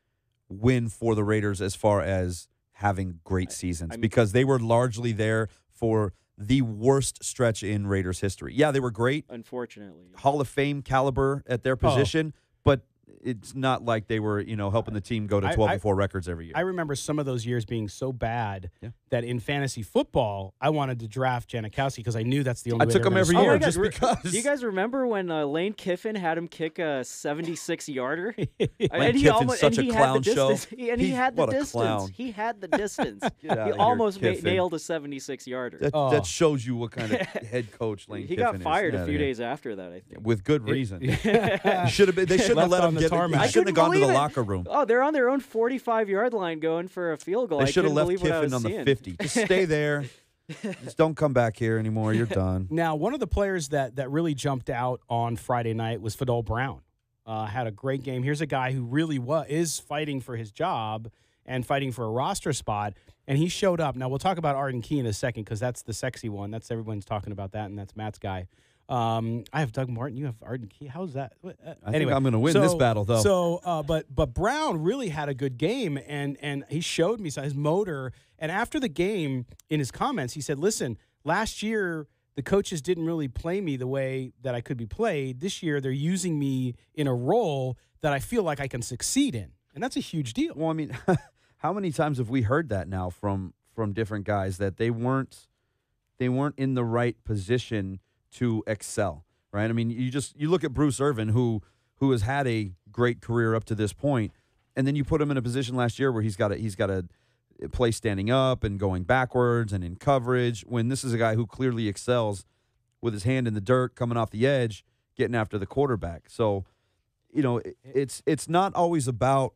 win for the Raiders as far as having great seasons? Because they were largely there for the worst stretch in Raiders history. Yeah, they were great. Unfortunately. Hall of Fame caliber at their position, but it's not like they were, helping the team go to 12-4 records every year. I remember some of those years being so bad that in fantasy football, I wanted to draft Janikowski because I knew that's the only way. I took him every year just because. Do you guys remember when Lane Kiffin had him kick a 76-yarder? Lane Kiffin's such a clown show. And he had the distance. Clown. He had the distance. He almost nailed a 76-yarder. That shows you what kind of head coach Lane Kiffin is. He got fired a few days after that, I think. With good reason. They shouldn't have let him get it. He shouldn't have gone to the locker room. Oh, they're on their own 45-yard line going for a field goal. They should have left Kiffin on the 50. Just stay there. Just don't come back here anymore. You're done. Now, one of the players that really jumped out on Friday night was Fadol Brown. Had a great game. Here's a guy who really is fighting for his job and fighting for a roster spot, and he showed up. Now, we'll talk about Arden Key in a second because that's the sexy one. That's everyone's talking about that, and that's Matt's guy. I have Doug Martin. You have Arden Key. How's that? I think I'm going to win this battle, though. So, but Brown really had a good game, and he showed me his motor. And after the game, in his comments, he said, "Listen, last year the coaches didn't really play me the way that I could be played. This year they're using me in a role that I feel like I can succeed in, and that's a huge deal." Well, I mean, how many times have we heard that now from different guys that they weren't in the right position to excel, right? I mean, you look at Bruce Irvin, who has had a great career up to this point, and then you put him in a position last year where he's got to play standing up and going backwards and in coverage, when this is a guy who clearly excels with his hand in the dirt, coming off the edge, getting after the quarterback. So, it's not always about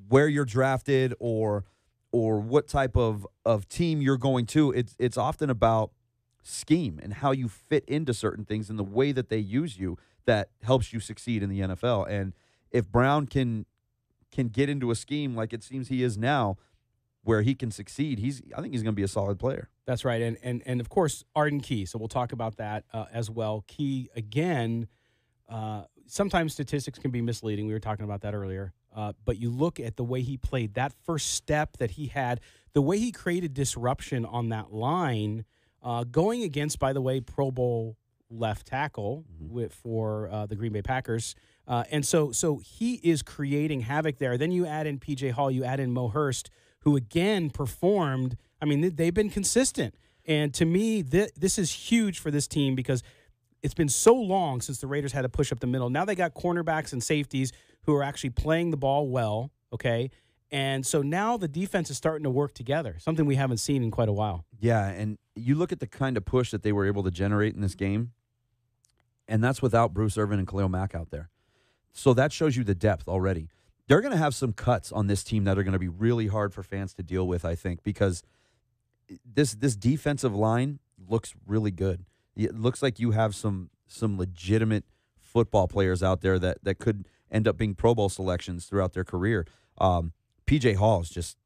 where you're drafted or what type of team you're going to. It's often about scheme and how you fit into certain things and the way that they use you that helps you succeed in the NFL. And if Brown can get into a scheme like it seems he is now, where he can succeed, I think he's going to be a solid player. That's right. And of course, Arden Key. So we'll talk about that as well. Key, again, sometimes statistics can be misleading. We were talking about that earlier. But you look at the way he played, that first step that he had, the way he created disruption on that line, going against, by the way, Pro Bowl left tackle for the Green Bay Packers. And so he is creating havoc there. Then you add in P.J. Hall, you add in Mo Hurst, who again performed. I mean, they've been consistent. And to me, this is huge for this team because it's been so long since the Raiders had to push up the middle. Now they got cornerbacks and safeties who are actually playing the ball well, okay? And so now the defense is starting to work together, something we haven't seen in quite a while. Yeah, and you look at the kind of push that they were able to generate in this game, and that's without Bruce Irvin and Khalil Mack out there. So that shows you the depth already. They're going to have some cuts on this team that are going to be really hard for fans to deal with, I think, because this defensive line looks really good. It looks like you have some legitimate football players out there that could end up being Pro Bowl selections throughout their career. P.J. Hall is just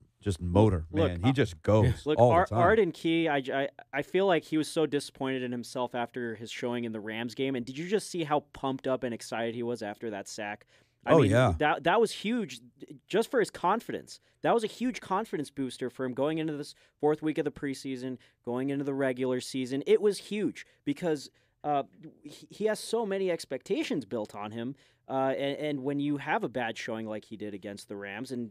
motor, man. He just goes all the time. Arden Key, I feel like he was so disappointed in himself after his showing in the Rams game. And did you just see how pumped up and excited he was after that sack? I mean, that was huge just for his confidence. That was a huge confidence booster for him going into this fourth week of the preseason, going into the regular season. It was huge because he has so many expectations built on him. And when you have a bad showing like he did against the Rams, and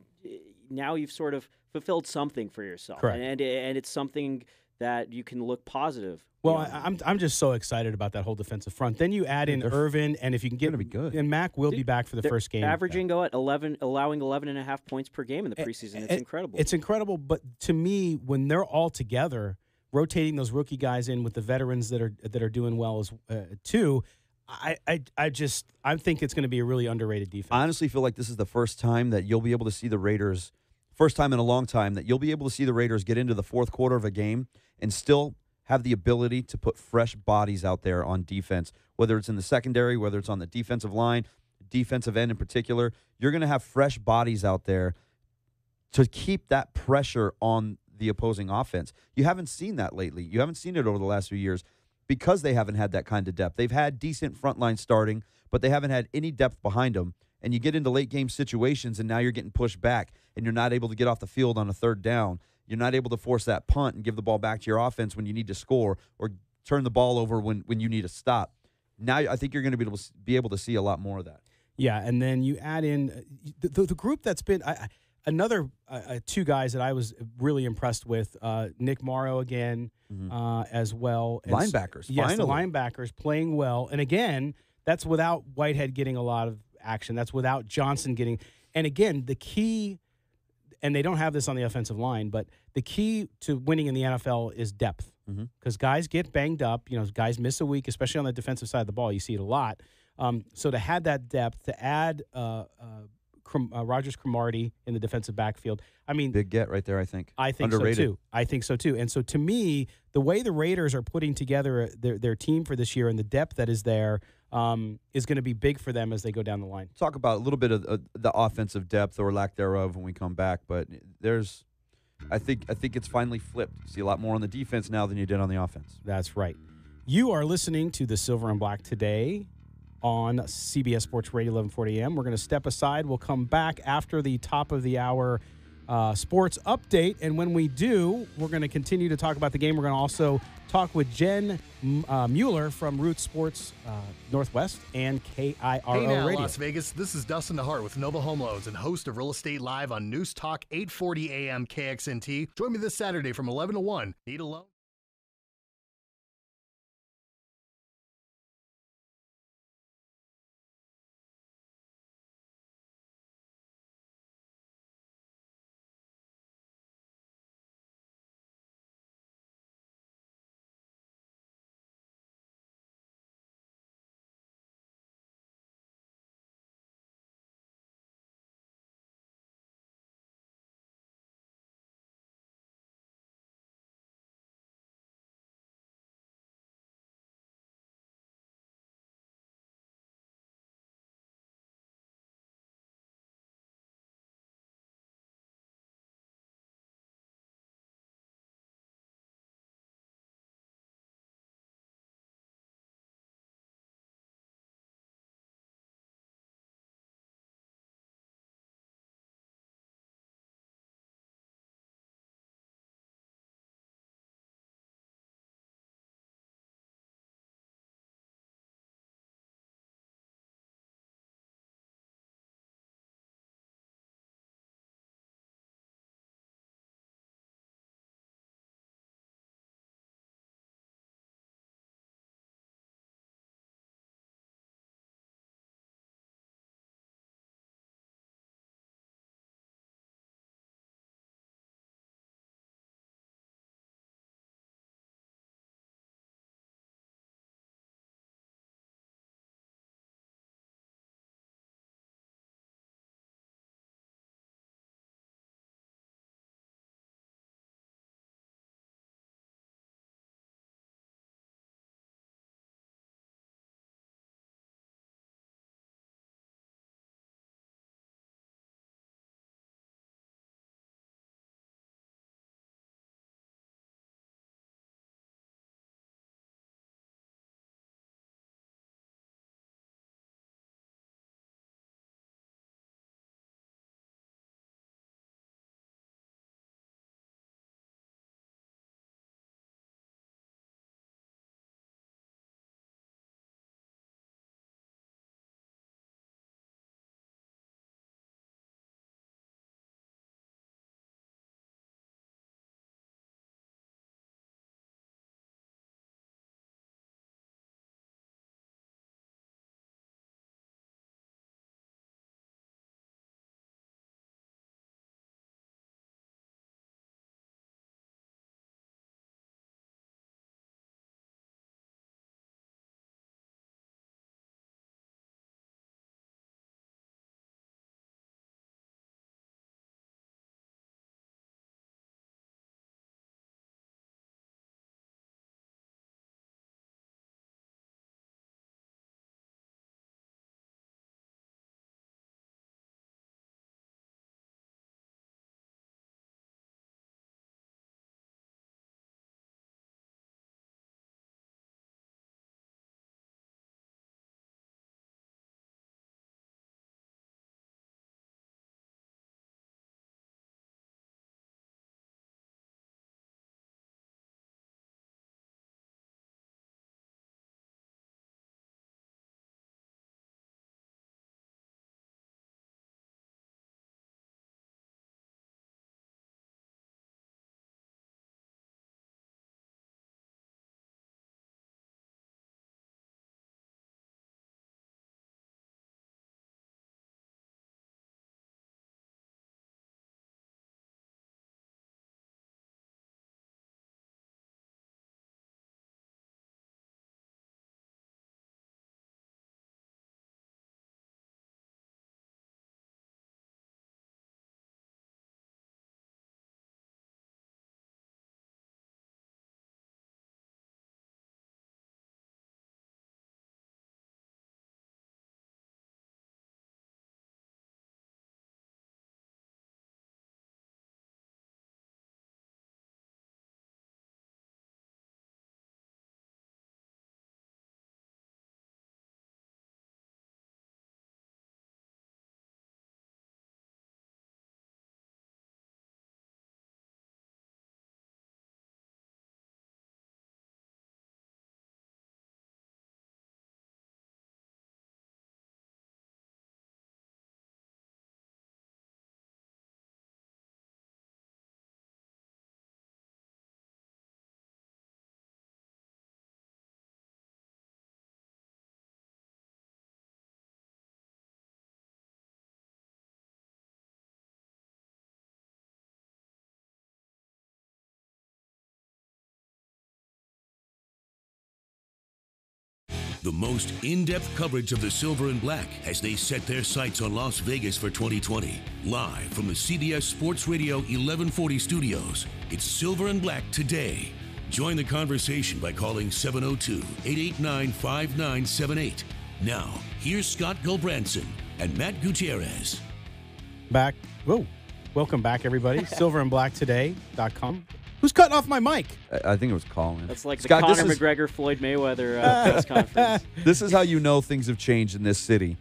now you've sort of fulfilled something for yourself. Correct. And it's something that you can look positive. Well, I'm just so excited about that whole defensive front. Then you add in Irvin, and if you can get to be good, and Mack will be back for the first game. Averaging at 11, allowing 11.5 points per game in the preseason. It's incredible. It's incredible, but to me, when they're all together, rotating those rookie guys in with the veterans that are doing well as too. I think it's going to be a really underrated defense. I honestly feel like this is the first time that you'll be able to see the Raiders, first time in a long time that you'll be able to see the Raiders get into the fourth quarter of a game and still have the ability to put fresh bodies out there on defense, whether it's in the secondary, whether it's on the defensive line, defensive end in particular. You're going to have fresh bodies out there to keep that pressure on the opposing offense. You haven't seen that lately. You haven't seen it over the last few years because they haven't had that kind of depth. They've had decent front line starting, but they haven't had any depth behind them. And you get into late game situations, and now you're getting pushed back, and you're not able to get off the field on a third down. You're not able to force that punt and give the ball back to your offense when you need to score or turn the ball over when you need to stop. Now I think you're going to be able to see a lot more of that. Yeah, and then you add in the group that's been another two guys that I was really impressed with, Nick Morrow again as well. Linebackers, yes, finally. The linebackers playing well. And again, that's without Whitehead getting a lot of action. That's without Johnson getting – and again, the key – and they don't have this on the offensive line, but the key to winning in the NFL is depth because guys get banged up. You know, guys miss a week, especially on the defensive side of the ball. You see it a lot. So to have that depth, to add Rogers Cromartie in the defensive backfield, I mean, big get right there. I think underrated. So too. I think so too. And so to me, the way the Raiders are putting together their team for this year and the depth that is there is going to be big for them as they go down the line. Talk about a little bit of the offensive depth or lack thereof when we come back, but I think it's finally flipped. You see a lot more on the defense now than you did on the offense. That's right. You are listening to the Silver and Black today on CBS Sports Radio 1140 AM. We're going to step aside. We'll come back after the top of the hour sports update, and when we do, we're going to continue to talk about the game. We're going to also talk with Jen Mueller from Root Sports Northwest and KIRO Hey now, Radio. Las Vegas. This is Dustin DeHart with Nova Home Loans and host of Real Estate Live on News Talk 840 AM KXNT. Join me this Saturday from 11 to 1. Need a loan? The most in-depth coverage of the Silver and Black as they set their sights on Las Vegas for 2020. Live from the CBS Sports Radio 1140 studios, it's Silver and Black Today. Join the conversation by calling 702-889-5978. Now, here's Scott Gulbranson and Matt Gutierrez. Back. Whoa. Welcome back, everybody. silverandblacktoday.com. Who's cutting off my mic? I think it was Colin. That's like Scott, the Conor McGregor, Floyd Mayweather press conference. This is how you know things have changed in this city.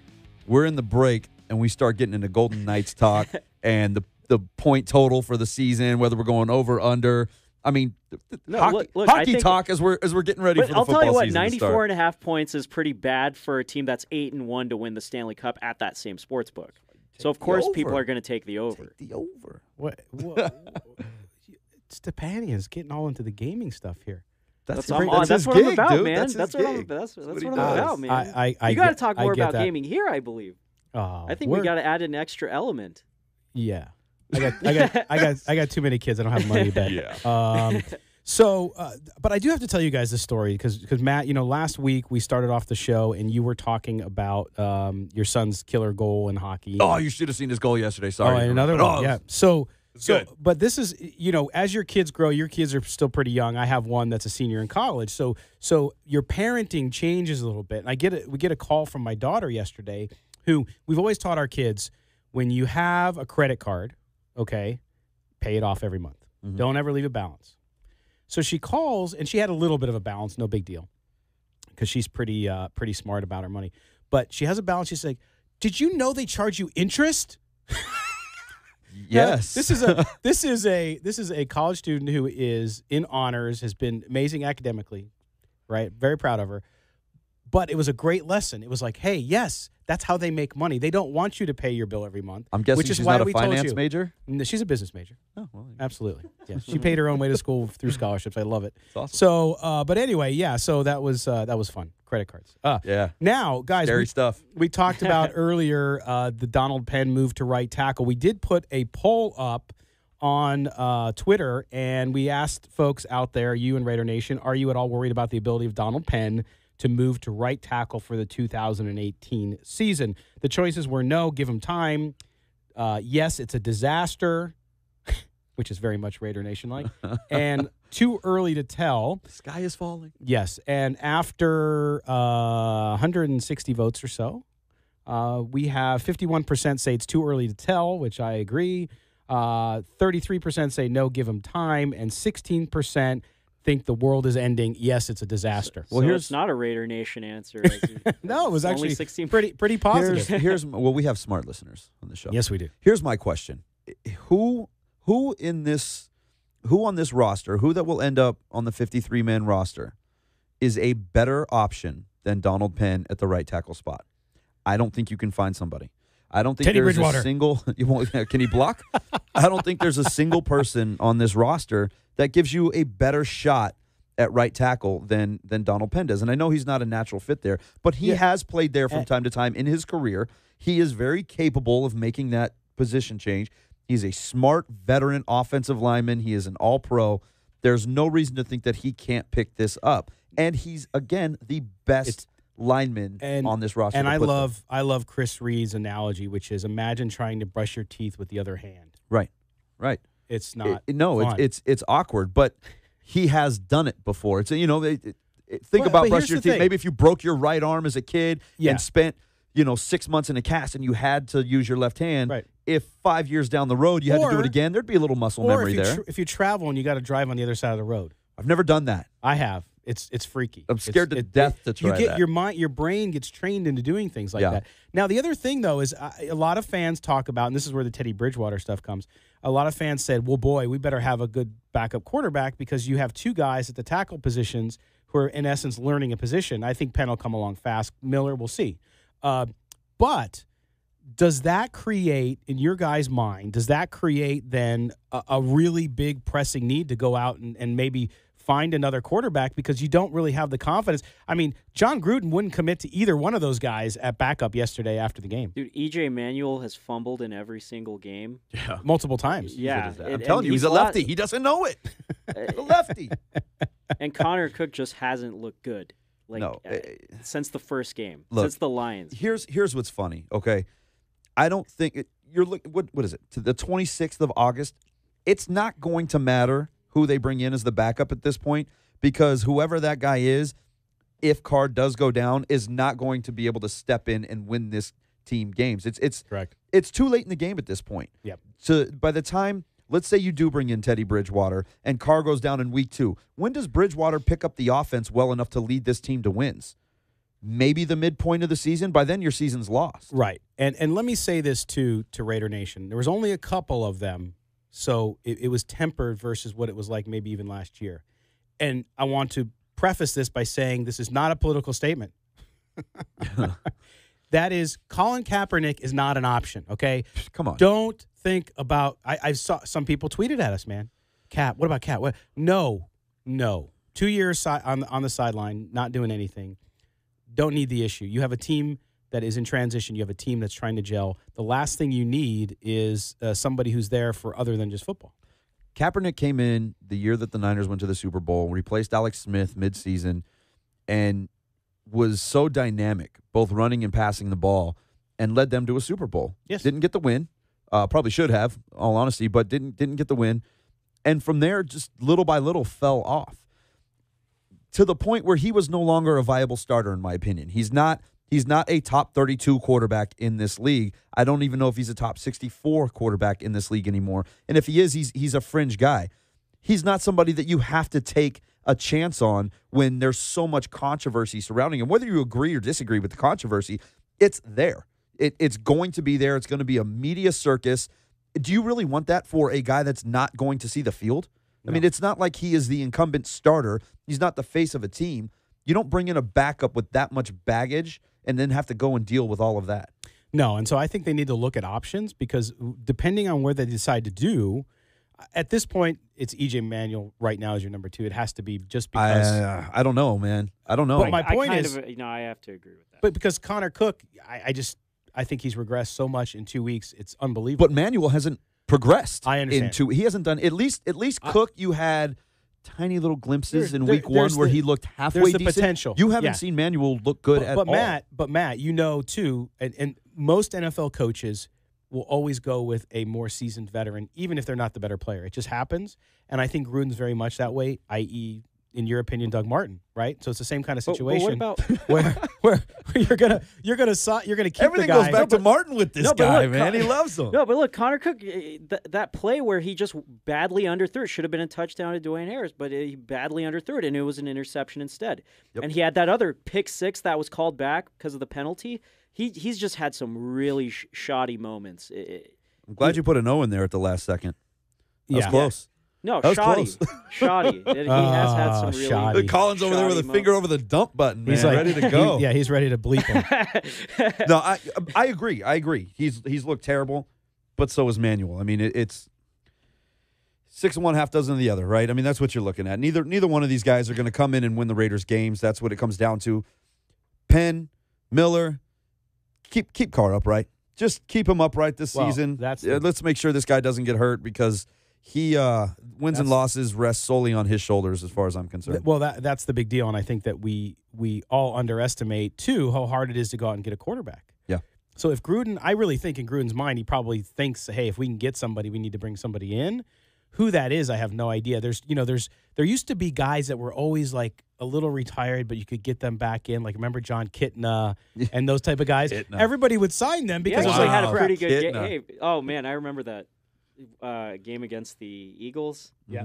We're in the break, and we start getting into Golden Knights talk and the point total for the season, whether we're going over, under. I mean, hockey talk as we're getting ready for the football season. I'll tell you what, 94.5 points is pretty bad for a team that's 8-1 to win the Stanley Cup at that same sports book. So of course people are going to take the over. Take the over. What? Stepanian's getting all into the gaming stuff here. That's what I'm about, man. That's what I'm about, man. You got to talk more about gaming here, I believe. I think we got to add an extra element. Yeah, I got too many kids. I don't have money to bet. Yeah. But I do have to tell you guys this story because Matt, last week we started off the show and you were talking about your son's killer goal in hockey. Oh, you should have seen his goal yesterday. Sorry. Oh, and another one. Yeah. But this is, as your kids grow, your kids are still pretty young. I have one that's a senior in college. So your parenting changes a little bit. And we get a call from my daughter yesterday, who we've always taught our kids, when you have a credit card, okay, pay it off every month. Mm-hmm. Don't ever leave a balance. So she calls, and she had a little bit of a balance, no big deal, because she's pretty smart about her money. But she has a balance. She's like, "Did you know they charge you interest?" Yes. This is a college student who is in honors, has been amazing academically, right? Very proud of her. But it was a great lesson. It was like, hey, yes, that's how they make money. They don't want you to pay your bill every month. I'm guessing which is she's why not a we finance told you. major? No, she's a business major. Oh, well. Absolutely. Yeah. She paid her own way to school through scholarships. I love it. That's awesome. So, but anyway, yeah, so that was fun. Credit cards. Yeah. Now, guys, scary stuff. We talked about earlier the Donald Penn move to right tackle. We did put a poll up on Twitter, and we asked folks out there, you and Raider Nation, are you at all worried about the ability of Donald Penn to move to right tackle for the 2018 season? The choices were no, give him time. Yes, it's a disaster, which is very much Raider Nation-like, and too early to tell. The sky is falling. Yes, and after 160 votes or so, we have 51% say it's too early to tell, which I agree. 33% say no, give him time, and 16% think the world is ending. Yes, it's a disaster. Well, it's not a Raider Nation answer. No, it was actually only 16. pretty positive. Well, we have smart listeners on the show. Yes, we do. Here's my question: Who on this roster, who that will end up on the 53-man roster, is a better option than Donald Penn at the right tackle spot? I don't think you can find somebody. I don't think Teddy there's Bridgewater. a single. Can he block? I don't think there's a single person on this roster that gives you a better shot at right tackle than Donald Penn does. And I know he's not a natural fit there, but he has played there from time to time in his career. He is very capable of making that position change. He's a smart veteran offensive lineman. He is an all-pro. There's no reason to think that he can't pick this up. And he's, again, the best lineman on this roster. And I love Chris Reed's analogy, which is imagine trying to brush your teeth with the other hand. Right. It's not. It's awkward, but he has done it before. It's think about brushing your teeth. Maybe if you broke your right arm as a kid and spent 6 months in a cast and you had to use your left hand. Right. If 5 years down the road you had to do it again, there'd be a little muscle memory there. If you travel and you got to drive on the other side of the road. I've never done that. I have. It's freaky. I'm scared to death to try that. Your brain gets trained into doing things like that. Now, the other thing, though, is a lot of fans talk about, and this is where the Teddy Bridgewater stuff comes, a lot of fans said, well, boy, we better have a good backup quarterback because you have two guys at the tackle positions who are, in essence, learning a position. I think Penn will come along fast. Miller, we'll see. But does that create, in your guys' mind, then a really big pressing need to go out and maybe find another quarterback because you don't really have the confidence? I mean, John Gruden wouldn't commit to either one of those guys at backup yesterday after the game. Dude, E.J. Manuel has fumbled in every single game. Yeah. Multiple times. Yeah. I'm telling you, he's a lefty. He doesn't know it. He's a lefty. And Connor Cook just hasn't looked good. since the first game, look, since the Lions. Here's what's funny, okay? I don't think you're looking. What is it? To the 26th of August, it's not going to matter who they bring in as the backup at this point, because whoever that guy is, if Carr does go down, is not going to be able to step in and win this team games. It's correct. It's too late in the game at this point. Yep. So by the time, let's say you do bring in Teddy Bridgewater and Carr goes down in week 2, when does Bridgewater pick up the offense well enough to lead this team to wins? Maybe the midpoint of the season. By then, your season's lost. Right. And let me say this to Raider Nation. There was only a couple of them, so it was tempered versus what it was like maybe even last year. And I want to preface this by saying this is not a political statement. That is, Colin Kaepernick is not an option, okay? Come on. Don't think about – I saw some people tweeted at us, man. Cap, what about Cap? What? No. 2 years on the sideline, not doing anything. Don't need the issue. You have a team that is in transition. You have a team that's trying to gel. The last thing you need is somebody who's there for other than just football. Kaepernick came in the year that the Niners went to the Super Bowl, replaced Alex Smith midseason, and was so dynamic, both running and passing the ball, and led them to a Super Bowl. Yes. Didn't get the win. Probably should have, all honesty, but didn't get the win. And from there, just little by little fell off to the point where he was no longer a viable starter, in my opinion. He's not a top 32 quarterback in this league. I don't even know if he's a top 64 quarterback in this league anymore. And if he is, he's a fringe guy. He's not somebody that you have to take a chance on when there's so much controversy surrounding him. Whether you agree or disagree with the controversy, it's there. It's going to be there. It's going to be a media circus. Do you really want that for a guy that's not going to see the field? No. I mean, it's not like he is the incumbent starter. He's not the face of a team. You don't bring in a backup with that much baggage and then have to go and deal with all of that. No, and so I think they need to look at options because depending on where they decide to do, at this point, it's E.J. Manuel right now as your number 2. It has to be just because. I don't know, man. I don't know. But my point is, I have to agree with that. But because Connor Cook, I think he's regressed so much in 2 weeks. It's unbelievable. But Manuel hasn't progressed. I understand. He hasn't done at least Cook. You had tiny little glimpses in week 1 where he looked halfway there's the decent. Potential. You haven't seen Manuel look good at all. But Matt, you know too, and most NFL coaches will always go with a more seasoned veteran, even if they're not the better player. It just happens, and I think Gruden's very much that way. I.e., in your opinion, Doug Martin, right? So it's the same kind of situation. But where you're gonna keep everything the guy. goes back to Martin with this guy, man. He loves him. No, but look, Connor Cook, that play where he just badly underthrew it should have been a touchdown to Dwayne Harris, but he badly underthrew it, and it was an interception instead. Yep. And he had that other pick 6 that was called back because of the penalty. He's just had some really shoddy moments. I'm glad you put an O in there at the last second. That was close. No, that shoddy. Was close. Shoddy. He has had some really shoddy. Colin's over there with a finger over the dump button, man. He's like, ready to go. He's ready to bleep him. No, I agree. He's looked terrible, but so is Manuel. I mean, it's 6 of one, half dozen of the other, right? I mean, that's what you're looking at. Neither one of these guys are going to come in and win the Raiders games. That's what it comes down to. Penn, Miller, keep Carr upright. Just keep him upright this season. Let's make sure this guy doesn't get hurt because he wins and losses rest solely on his shoulders as far as I'm concerned. Well, that's the big deal, and I think that we all underestimate, too, how hard it is to go out and get a quarterback. Yeah. So if Gruden, I really think in Gruden's mind, he probably thinks, hey, if we can get somebody, we need to bring somebody in. Who that is, I have no idea. There used to be guys that were always like a little retired, but you could get them back in. Like remember John Kitna and those type of guys. Everybody would sign them because he actually had a crap. pretty good game. Hey, oh man, I remember that game against the Eagles. Yeah,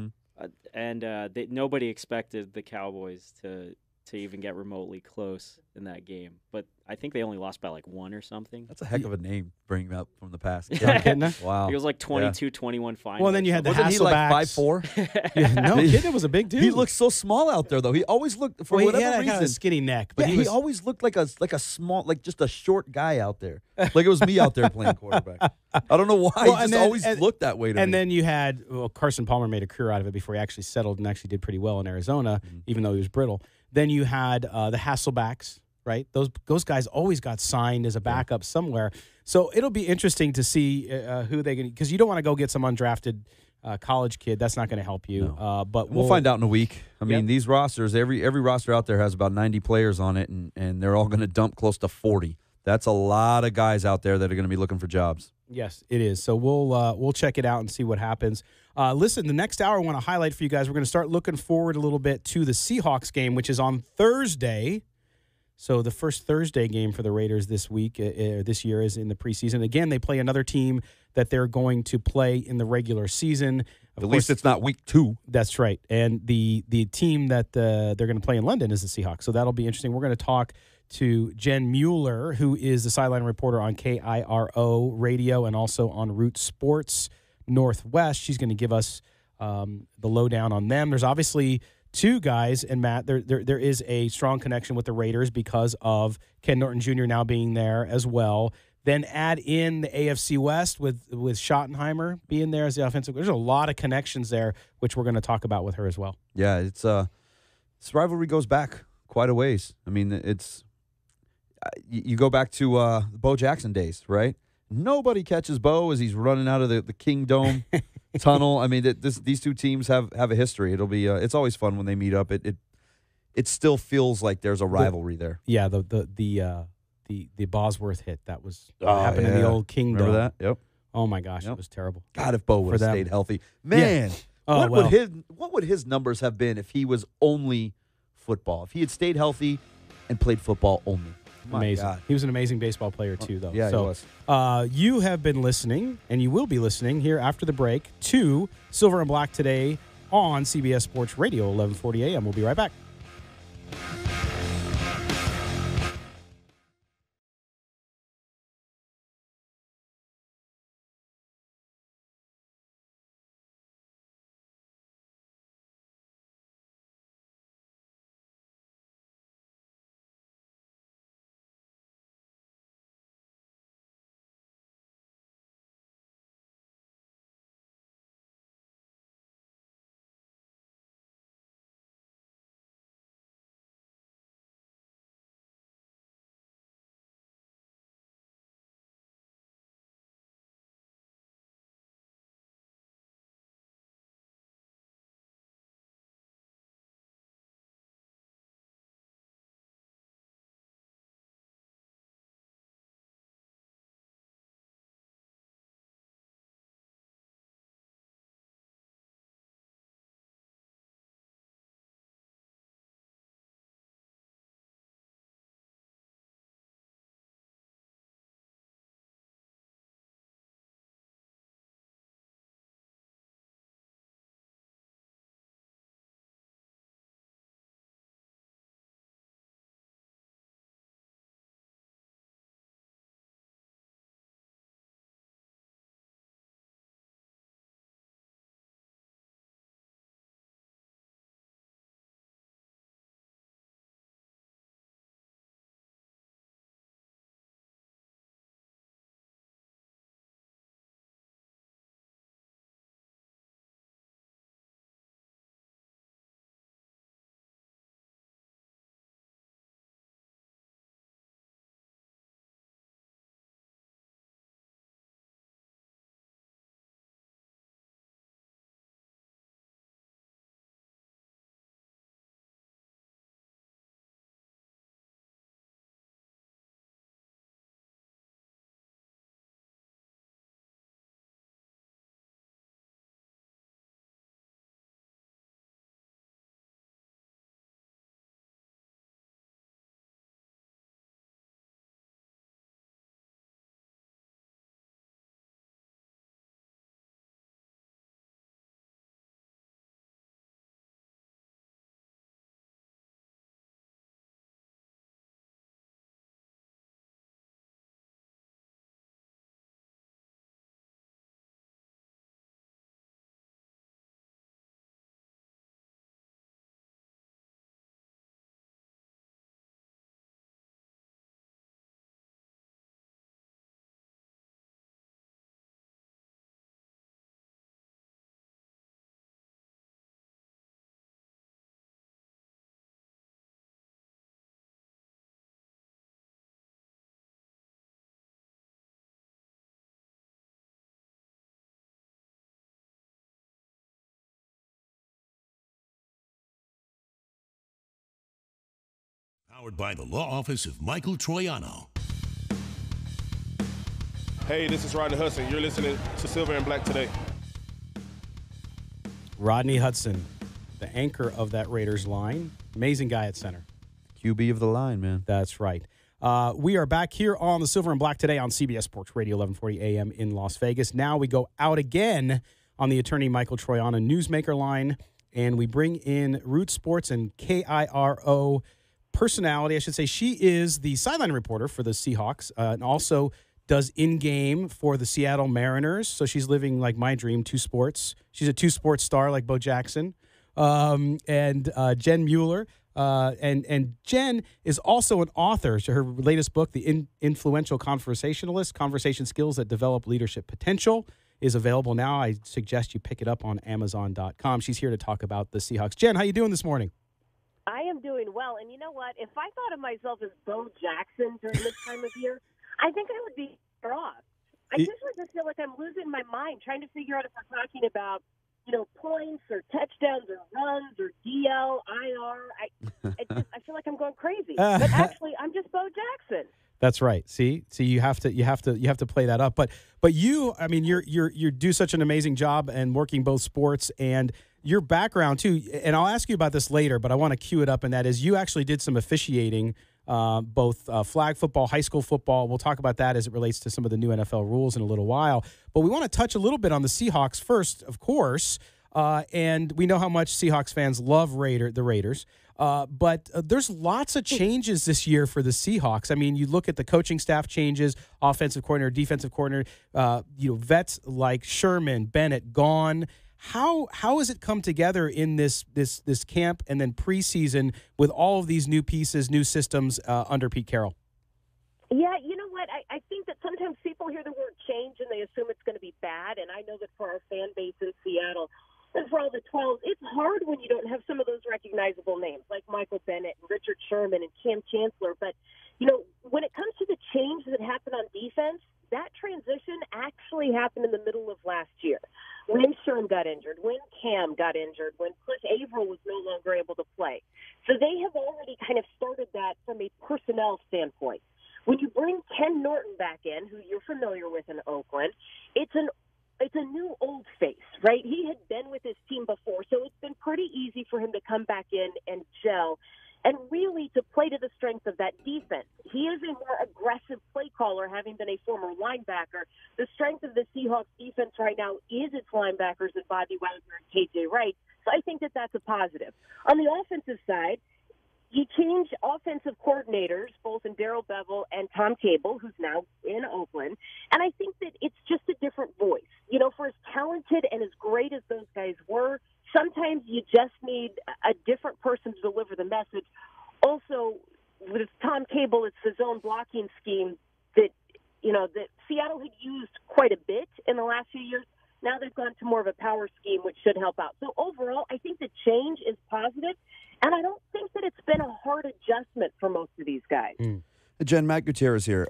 and nobody expected the Cowboys to even get remotely close in that game, but I think they only lost by like 1 or something. That's a heck of a name bringing up from the past. John Kitna? Wow. It was like 22-21 final. Well, and then you had the Wasn't he like 5'4"? No, Kitna was a big dude. He looked so small out there, though. He always looked, for whatever reason. He had kind of a skinny neck. But he always looked like a small, like just a short guy out there. Like it was me out there playing quarterback. I don't know why. He just always looked that way to me. And then you had, Carson Palmer made a career out of it before he actually settled and actually did pretty well in Arizona, even though he was brittle. Then you had the Hasselbacks, right? Those guys always got signed as a backup somewhere. So it'll be interesting to see who they can, because you don't want to go get some undrafted college kid, that's not going to help you. No. But we'll find out in a week. I mean, Yep. these rosters, every roster out there has about 90 players on it, and they're all going to dump close to 40. That's a lot of guys out there that are going to be looking for jobs. Yes, it is. So we'll check it out and see what happens. Listen, the next hour I want to highlight for you guys, we're going to start looking forward a little bit to the Seahawks game, which is on Thursday. So the first Thursday game for the Raiders this week, this year, is in the preseason. Again, they play another team that they're going to play in the regular season. At least it's not week 2. That's right. And the team that they're going to play in London is the Seahawks. So that'll be interesting. We're going to talk to Jen Mueller, who is the sideline reporter on KIRO radio and also on Root Sports Northwest. She's going to give us the lowdown on them. There's obviously two guys, and Matt, there is a strong connection with the Raiders because of Ken Norton Jr. now being there as well. Then add in the AFC West with Schottenheimer being there as the offensive. There's a lot of connections there, which we're going to talk about with her as well. Yeah, it's this rivalry goes back quite a ways. I mean, it's you go back to the Bo Jackson days, right? Nobody catches Bo as he's running out of the Kingdome tunnel. I mean, these two teams have a history. It'll be it's always fun when they meet up. It still feels like there's a rivalry there. Yeah, the Bosworth hit that was happened in the old Kingdome. Remember that? Yep. Oh my gosh, it was terrible. God, if Bo would have stayed healthy, man. Yeah. What would his numbers have been if he was only football? If he had stayed healthy and played football only. Amazing. God. He was an amazing baseball player too, though. Yeah, so, he was. You have been listening, and you will be listening here after the break to Silver and Black today on CBS Sports Radio, 1140 a.m. We'll be right back. Powered by the law office of Michael Troiano. Hey, this is Rodney Hudson. You're listening to Silver and Black today. Rodney Hudson, the anchor of that Raiders line. Amazing guy at center. QB of the line, man. That's right. We are back here on the Silver and Black today on CBS Sports Radio 1140 AM in Las Vegas. Now we go out again on the attorney Michael Troiano newsmaker line, and we bring in Root Sports and KIRO personality, I should say. She is the sideline reporter for the Seahawks and also does in-game for the Seattle Mariners. So she's living like my dream, two sports. She's a two-sports star like Bo Jackson. And Jen Mueller. And Jen is also an author. So her latest book, The Influential Conversationalist, Conversation Skills That Develop Leadership Potential, is available now. I suggest you pick it up on Amazon.com. She's here to talk about the Seahawks. Jen, how you doing this morning? I am doing well. And you know what? If I thought of myself as Bo Jackson during this time of year, I think I would be better off. I usually just feel like I'm losing my mind trying to figure out if we're talking about, points or touchdowns or runs or DL, IR. I feel like I'm going crazy. But actually, I'm just Bo Jackson. That's right. See, you have to play that up. But you, I mean, you do such an amazing job and working both sports and your background too. And I'll ask you about this later, but I want to cue it up. And that is, you actually did some officiating, both flag football, high school football. We'll talk about that as it relates to some of the new NFL rules in a little while. But we want to touch a little bit on the Seahawks first, of course. And we know how much Seahawks fans love the Raiders. But there's lots of changes this year for the Seahawks. I mean, you look at the coaching staff changes, offensive coordinator, defensive coordinator, vets like Sherman, Bennett gone. How has it come together in this camp and then preseason with all of these new pieces, new systems under Pete Carroll? Yeah, you know what? I think that sometimes people hear the word change and they assume it's going to be bad. And I know that for our fan base in Seattle and for all the 12s, it's hard when you don't have some of those recognizable names like Michael Bennett and Richard Sherman and Cam Chancellor. But, when it comes to the change that happened on defense, that transition actually happened in the middle of last year. When Sherm got injured, when Cam got injured, when Cliff Averill was no longer able to play. So they have already kind of started that from a personnel standpoint. When you bring Ken Norton back in, who you're familiar with in Oakland, it's a new old face, right? He had been with his team before, so it's been pretty easy for him to come back in and gel and really to play to the strength of that defense. He is a more aggressive play caller, having been a former linebacker. The strength of the Seahawks defense right now is its linebackers and Bobby Wagner and KJ Wright, so I think that that's a positive. On the offensive side, you change offensive coordinators, both in Darrell Bevell and Tom Cable, who's now in Oakland, and I think that it's just a different voice. For as talented and as great as those guys were, sometimes you just need a different person to deliver the message. Also, with Tom Cable, it's the zone blocking scheme that Seattle had used quite a bit in the last few years. Now they've gone to more of a power scheme, which should help out. So overall, I think the change is positive, and I don't think that it's been a hard adjustment for most of these guys. Jen, Matt Gutierrez here.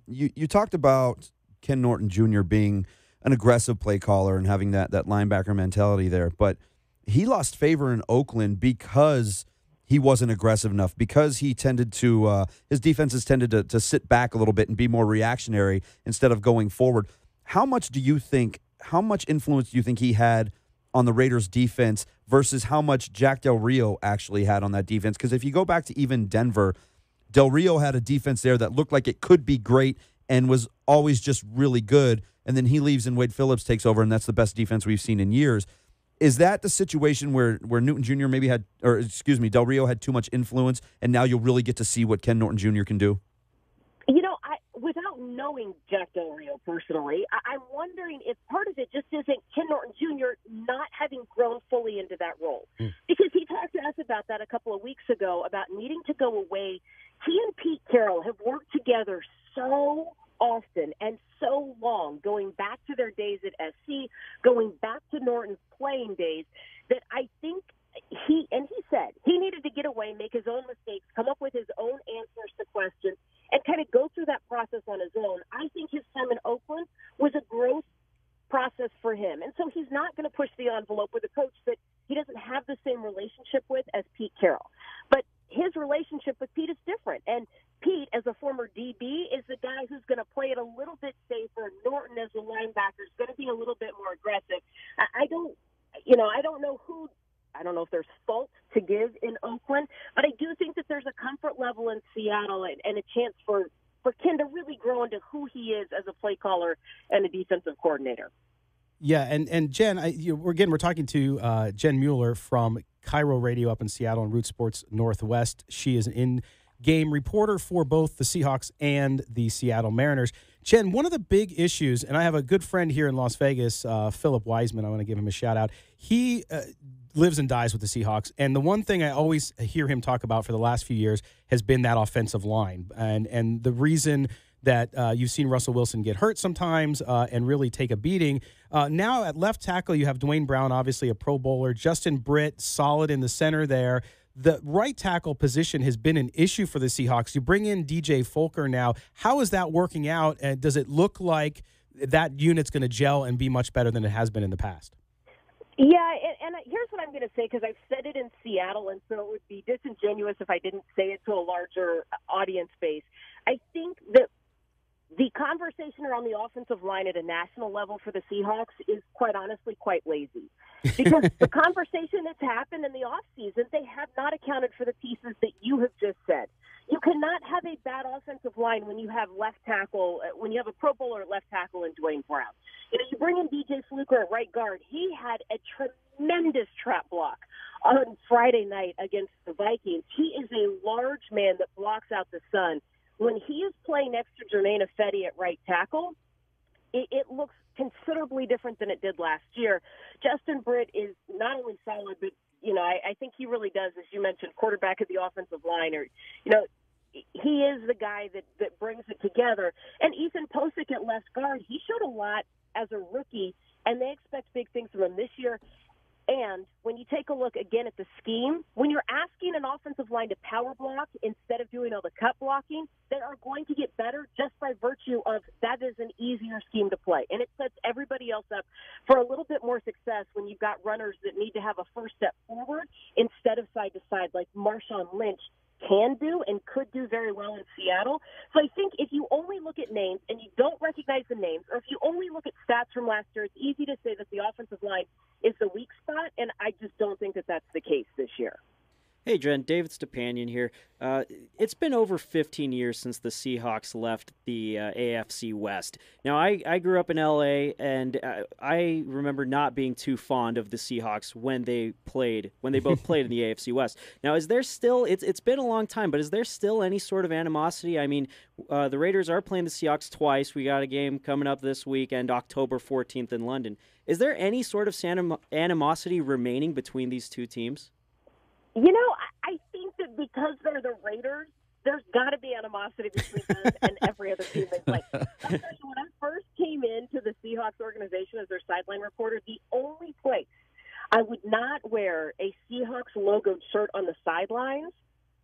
You talked about Ken Norton Jr. being an aggressive play caller and having that linebacker mentality there, but he lost favor in Oakland because he wasn't aggressive enough, because he tended to his defenses tended to sit back a little bit and be more reactionary instead of going forward. How much influence do you think he had on the Raiders defense versus how much Jack Del Rio actually had on that defense? Because if you go back to even Denver, Del Rio had a defense there that looked like it could be great and was always just really good, and then he leaves and Wade Phillips takes over, and that's the best defense we've seen in years. Is that the situation where Newton Jr. Del Rio had too much influence, and now you'll really get to see what Ken Norton Jr. can do? Without knowing Jack Del Rio personally, I'm wondering if part of it just isn't Ken Norton Jr. not having grown fully into that role. Because he talked to us about that a couple of weeks ago, about needing to go away. He and Pete Carroll have worked together so often and so long, going back to their days at SC, going back to Norton's playing days, that I think he said he needed to get away, make his own mistakes, come up with his own answers to questions, and kind of go through that process on his own. I think his time in Oakland was a growth process for him. And so he's not going to push the envelope with a coach that he doesn't have the same relationship with as Pete Carroll. But his relationship with Pete is different. who's going to play it a little bit safer. Norton as a linebacker is going to be a little bit more aggressive. I don't know if there's fault to give in Oakland, but I do think that there's a comfort level in Seattle and a chance for Ken to really grow into who he is as a play caller and a defensive coordinator. Yeah, and Jen, we're talking to Jen Mueller from KIRO Radio up in Seattle and Root Sports Northwest. She is an in-game reporter for both the Seahawks and the Seattle Mariners. Jen, one of the big issues, and I have a good friend here in Las Vegas, Philip Wiseman. I want to give him a shout-out. He lives and dies with the Seahawks, and the one thing I always hear him talk about for the last few years has been that offensive line. And the reason that you've seen Russell Wilson get hurt sometimes and really take a beating. Now at left tackle, you have Dwayne Brown, obviously a Pro Bowler. Justin Britt, solid in the center there. The right tackle position has been an issue for the Seahawks. You bring in DJ Fulker now. How is that working out? And does it look like that unit's going to gel and be much better than it has been in the past? Yeah, and here's what I'm going to say, because I've said it in Seattle, and so it would be disingenuous if I didn't say it to a larger audience base. I think that the conversation around the offensive line at a national level for the Seahawks is, quite honestly, quite lazy. Because the conversation that's happened in the offseason, they have not accounted for the pieces that you have just said. You cannot have a bad offensive line when you have left tackle, when you have a Pro Bowler at left tackle in Dwayne Brown. You bring in DJ Fluker at right guard. He had a tremendous trap block on Friday night against the Vikings. He is a large man that blocks out the sun. When he is playing next to Jermaine Ifedi at right tackle, it looks considerably different than it did last year. Justin Britt is not only solid, but, I think he really does, as you mentioned, quarterback of the offensive line. He is the guy that brings it together. And Ethan Posick at left guard, he showed a lot as a rookie, and they expect big things from him this year. And when you take a look again at the scheme, when you're asking an offensive line to power block instead of doing all the cut blocking, they are going to get better just by virtue of that is an easier scheme to play. And it sets everybody else up for a little bit more success when you've got runners that need to have a first step forward instead of side to side, like Marshawn Lynch can do and could do very well in Seattle. So I think if you only look at names and you don't recognize the names, or if you only look at stats from last year, it's easy to say that the offensive line is the weak spot, and I just don't think that that's the case this year. Hey, Jen, David Stepanian here. It's been over 15 years since the Seahawks left the AFC West. Now, I grew up in L.A., and I remember not being too fond of the Seahawks when they both played in the AFC West. Now, is there still, it's been a long time, but is there still any sort of animosity? I mean, the Raiders are playing the Seahawks twice. We got a game coming up this weekend, October 14th in London. Is there any sort of animosity remaining between these two teams? I think that because they're the Raiders, there's got to be animosity between them and every other team they play. When I first came into the Seahawks organization as their sideline reporter, the only place I would not wear a Seahawks logoed shirt on the sidelines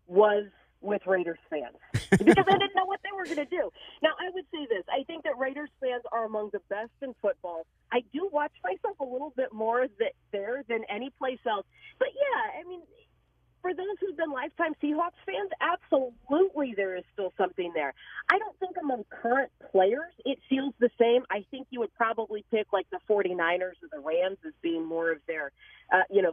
was with Raiders fans, because I didn't know what they were going to do. Now, I would say this. I think that Raiders fans are among the best in football. I do watch myself a little bit more there than any place else. But, yeah, I mean, for those who've been lifetime Seahawks fans, absolutely there is still something there. I don't think among current players it feels the same. I think you would probably pick like the 49ers or the Rams as being more of their,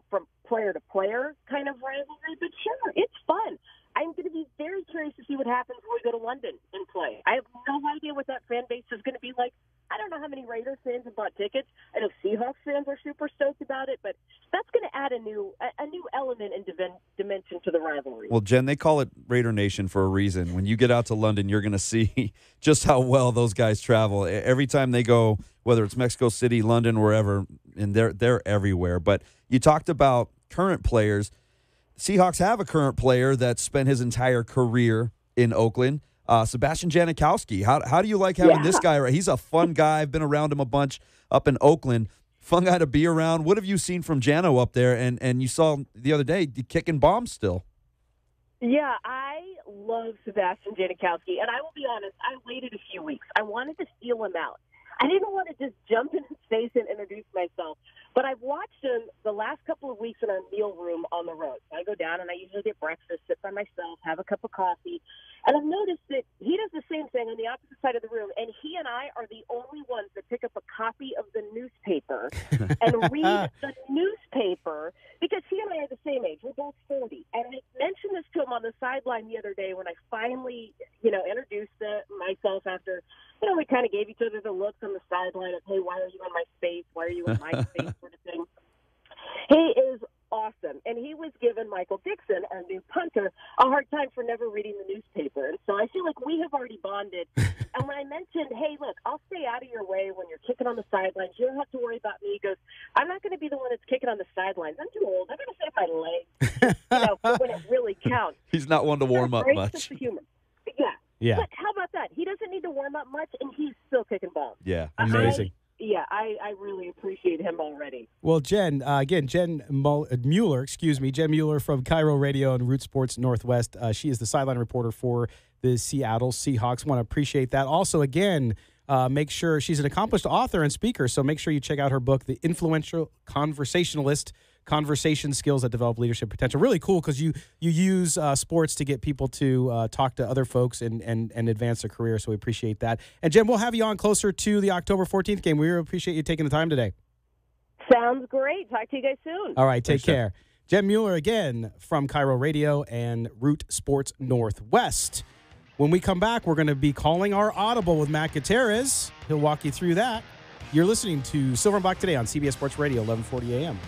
from player to player kind of rivalry. But sure, it's fun. I'm going to be very curious to see what happens when we go to London and play. I have no idea what that fan base is going to be like. I don't know how many Raiders fans have bought tickets. I know Seahawks fans are super stoked about it, but that's going to add a new element and dimension to the rivalry. Well, Jen, they call it Raider Nation for a reason. When you get out to London, you're going to see just how well those guys travel. Every time they go, whether it's Mexico City, London, wherever, and they're everywhere. But you talked about current players. Seahawks have a current player that spent his entire career in Oakland, Sebastian Janikowski. How do you like having this guy? He's a fun guy. I've been around him a bunch up in Oakland. Fun guy to be around. What have you seen from Jano up there? And you saw the other day kicking bombs still. Yeah, I love Sebastian Janikowski. And I will be honest, I waited a few weeks. I wanted to feel him out. I didn't want to just jump in his face and introduce myself. But I've watched him the last couple of weeks in our meal room on the road. So I go down and I usually get breakfast, sit by myself, have a cup of coffee. And I've noticed that he does the same thing on the opposite side of the room, and he and I are the only ones that pick up a copy of the newspaper and read the newspaper because he and I are the same age. We're both 40. And I mentioned this to him on the sideline the other day when I finally, introduced myself after, we kind of gave each other the looks on the sideline of, hey, why are you in my space? Why are you in my space sort of thing. He is awesome. And he was giving Michael Dixon, our new punter, a hard time for never reading the newspaper. And so I feel like we have already bonded. And when I mentioned, hey, look, I'll stay out of your way when you're kicking on the sidelines. You don't have to worry about me. He goes, I'm not going to be the one that's kicking on the sidelines. I'm too old. I'm going to save my legs, for when it really counts. He's not one to warm up much. Sense of humor. Yeah. Yeah. But how about that? He doesn't need to warm up much, and he's still kicking balls. Yeah. Amazing. I really appreciate him already. Well, Jen, Jen Mueller, Jen Mueller from KIRO Radio and Root Sports Northwest. She is the sideline reporter for the Seattle Seahawks. Want to appreciate that. Also, again, make sure she's an accomplished author and speaker, so make sure you check out her book, The Influential Conversationalist, Conversation Skills That Develop Leadership Potential. Really cool because you use sports to get people to talk to other folks and advance their career, so we appreciate that. And, Jen, we'll have you on closer to the October 14th game. We really appreciate you taking the time today. Sounds great. Talk to you guys soon. All right, take care. Jen Mueller again from KIRO Radio and Root Sports Northwest. When we come back, we're going to be calling our audible with Matt Gutierrez. He'll walk you through that. You're listening to Silver and Black Today on CBS Sports Radio, 1140 a.m.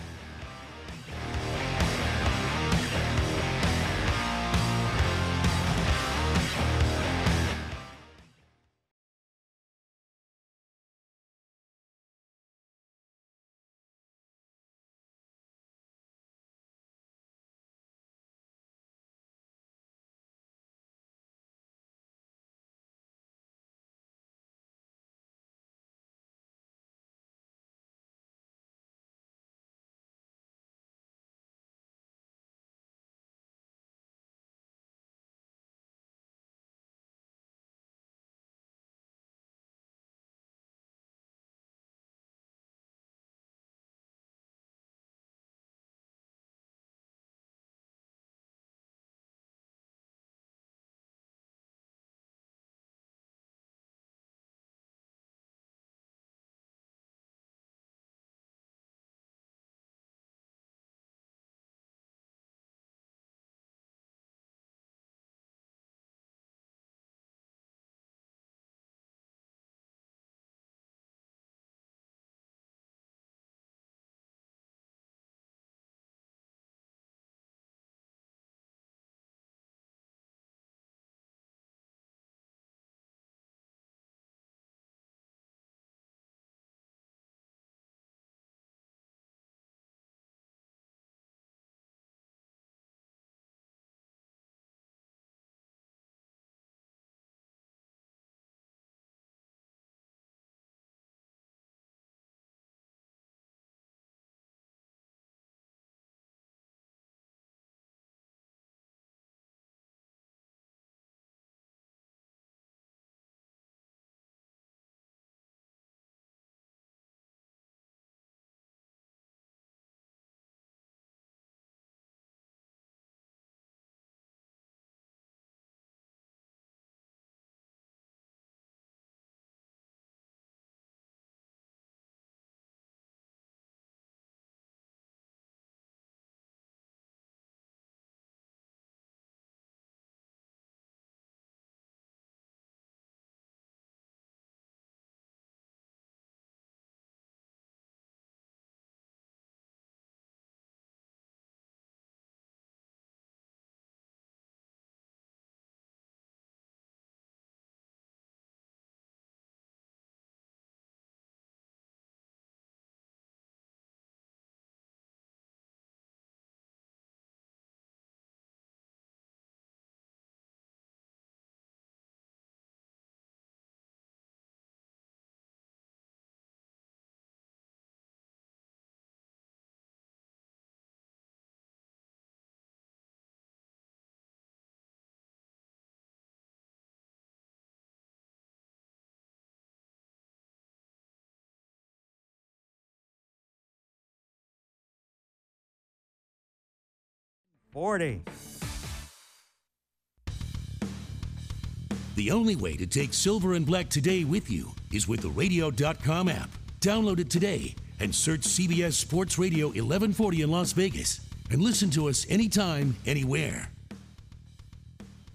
The only way to take Silver and Black Today with you is with the radio.com app. Download it today and search CBS Sports Radio 1140 in Las Vegas and listen to us anytime, anywhere.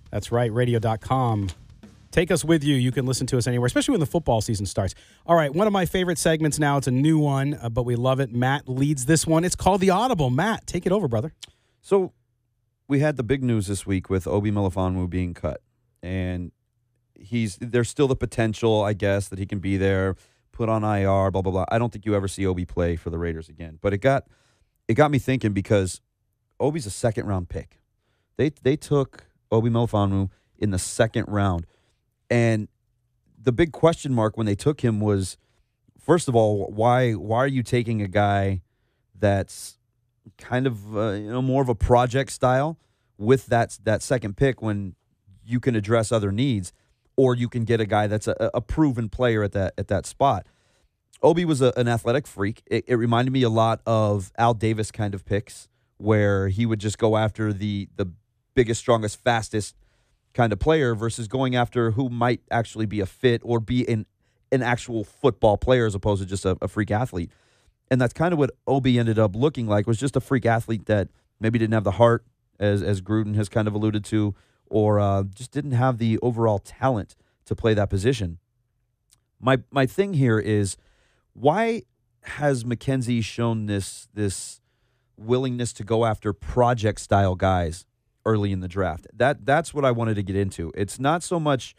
That's right, radio.com. Take us with you. You can listen to us anywhere, especially when the football season starts. All right, one of my favorite segments now. It's a new one, but we love it. Matt leads this one. It's called The Audible. Matt, take it over, brother. So we had the big news this week with Obi Melifonwu being cut. And there's still the potential, I guess, that he can be there, put on IR, blah, blah, blah. I don't think you ever see Obi play for the Raiders again. But it got me thinking because Obi's a second-round pick. They took Obi Melifonwu in the second round. And the big question mark when they took him was, first of all, why are you taking a guy that's kind of more of a project style with that second pick when you can address other needs, or you can get a guy that's a proven player at that spot. Obi was an athletic freak. It reminded me a lot of Al Davis kind of picks, where he would just go after the biggest, strongest, fastest kind of player versus going after who might actually be a fit or be an actual football player as opposed to just a freak athlete. And that's kind of what Obi ended up looking like, was just a freak athlete that maybe didn't have the heart, as Gruden has kind of alluded to, or just didn't have the overall talent to play that position. My thing here is, why has McKenzie shown this willingness to go after project-style guys early in the draft? That's what I wanted to get into. It's not so much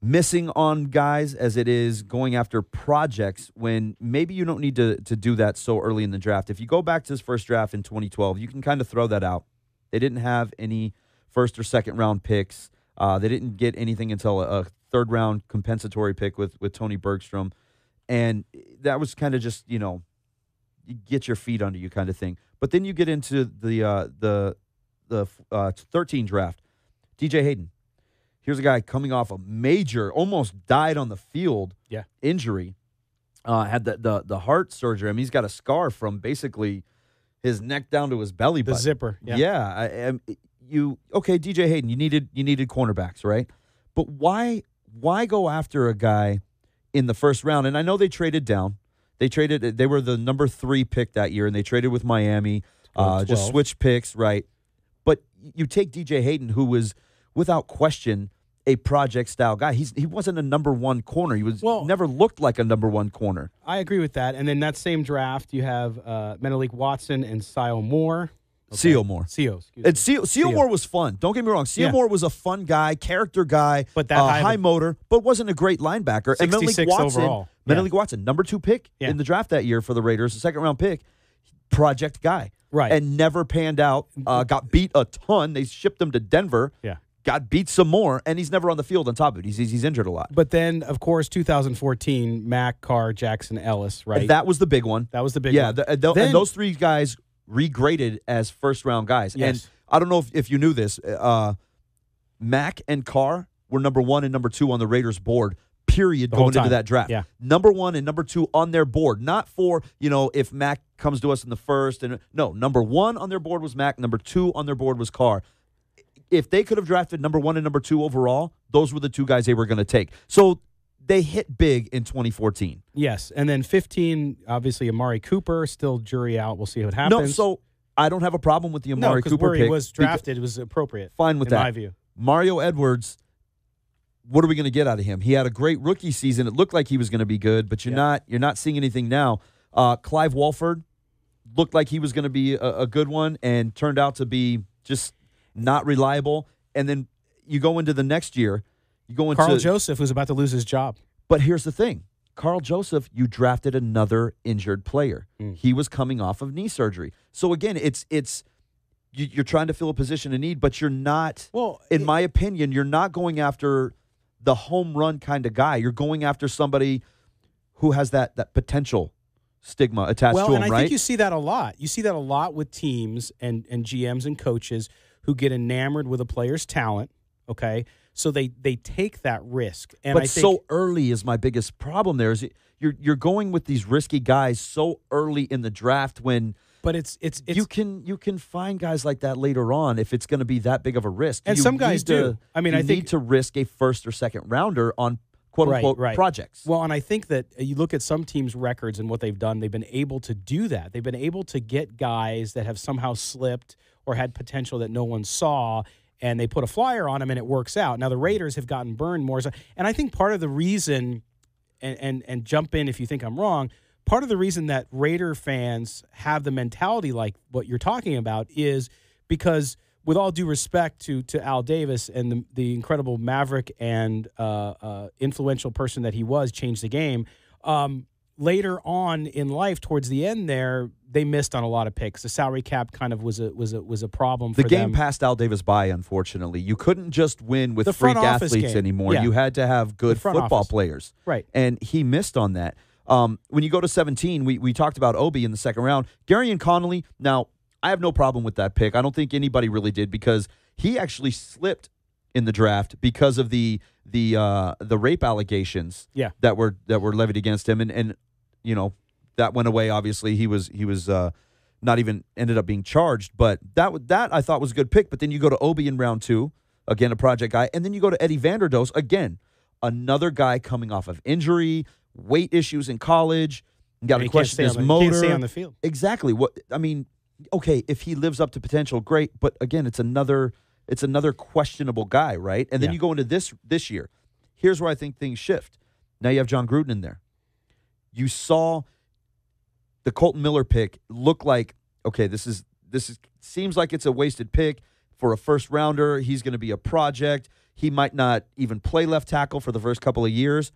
missing on guys as it is going after projects when maybe you don't need to do that so early in the draft. If you go back to his first draft in 2012, you can kind of throw that out. They didn't have any first or second round picks. They didn't get anything until a third round compensatory pick with Tony Bergstrom. And that was kind of just, you get your feet under you kind of thing. But then you get into the 13 draft. DJ Hayden. Here's a guy coming off a major, almost died on the field injury. Had the heart surgery. I mean, he's got a scar from basically his neck down to his belly button. The zipper. Yeah. DJ Hayden, you needed cornerbacks, right? But why go after a guy in the first round? And I know they traded down. They were the number 3 pick that year, and they traded with Miami. Just switched picks, right? But you take DJ Hayden, who was without question a project-style guy. He wasn't a number 1 corner. He was never looked like a number 1 corner. I agree with that. And then that same draft, you have Menelik Watson and Sio Moore. Okay. Sio Moore. Sio Moore was fun. Don't get me wrong. Sio Moore was a fun guy, character guy, but that high motor, but wasn't a great linebacker. 66 and overall. Menelik Watson, number 2 pick in the draft that year for the Raiders, a second-round pick, project guy. Right. And never panned out. Got beat a ton. They shipped him to Denver. Yeah. Got beat some more, and he's never on the field on top of it. He's injured a lot. But then, of course, 2014, Mack, Carr, Jackson, Ellis, right? And that was the big one. Yeah, and those 3 guys regraded as first-round guys. Yes. And I don't know if you knew this. Mack and Carr were number 1 and number 2 on the Raiders board, period, going into that draft. Yeah. Number 1 and number 2 on their board. Not for, if Mack comes to us in the first. No, number 1 on their board was Mack. Number 2 on their board was Carr. If they could have drafted number 1 and number 2 overall, those were the 2 guys they were going to take. So they hit big in 2014. Yes, and then 15, obviously Amari Cooper, still jury out. We'll see what happens. No, so I don't have a problem with the Amari Cooper where pick. He was drafted, it was appropriate. Fine with in that. my view. Mario Edwards, what are we going to get out of him? He had a great rookie season. It looked like he was going to be good, but you're not seeing anything now. Clive Walford looked like he was going to be a good one and turned out to be just not reliable. And then you go into the next year. You go into Carl Joseph, who's about to lose his job. But here's the thing. Carl Joseph, you drafted another injured player. He was coming off of knee surgery. So, again, you're trying to fill a position of need, but you're not, in my opinion, you're not going after the home run kind of guy. You're going after somebody who has that potential stigma attached to him, and I right? think you see that a lot. You see that a lot with teams and GMs and coaches who get enamored with a player's talent, okay? So they take that risk. And but I think, so early is my biggest problem there is you're going with these risky guys so early in the draft when But it's you can find guys like that later on if it's going to be that big of a risk. And some guys do. I mean, I think need to risk a first or second rounder on quote unquote projects. Well, and I think that you look at some teams' records and what they've done, they've been able to do that. They've been able to get guys that have somehow slipped or had potential that no one saw, and they put a flyer on them and it works out. Now the Raiders have gotten burned more, and I think part of the reason, and jump in if you think I'm wrong, part of the reason that Raider fans have the mentality like what you're talking about is because, with all due respect to Al Davis and the incredible maverick and influential person that he was, changed the game. Later on in life, towards the end there, they missed on a lot of picks. The salary cap kind of was a problem for them. The game passed Al Davis by, unfortunately. You couldn't just win with freak athletes anymore. Yeah. You had to have good football players. Right. And he missed on that. When you go to 17, we talked about Obi in the second round. Gary and Connolly, now, I have no problem with that pick. I don't think anybody really did because he actually slipped in the draft because of the rape allegations that were levied against him, and you know that went away. Obviously, he was not even ended up being charged, but that I thought was a good pick. But then you go to Obi in round 2, again a project guy, and then you go to Eddie Vanderdoes, again another guy coming off of injury, weight issues in college. You got to question his motor. Can't stay on the field. Exactly. Okay, if he lives up to potential, great. But again, it's another questionable guy, right? And then you go into this year. Here's where I think things shift. Now you have John Gruden in there. You saw the Colton Miller pick look like, okay, this is seems like it's a wasted pick for a first rounder. He's going to be a project. He might not even play left tackle for the first couple of years.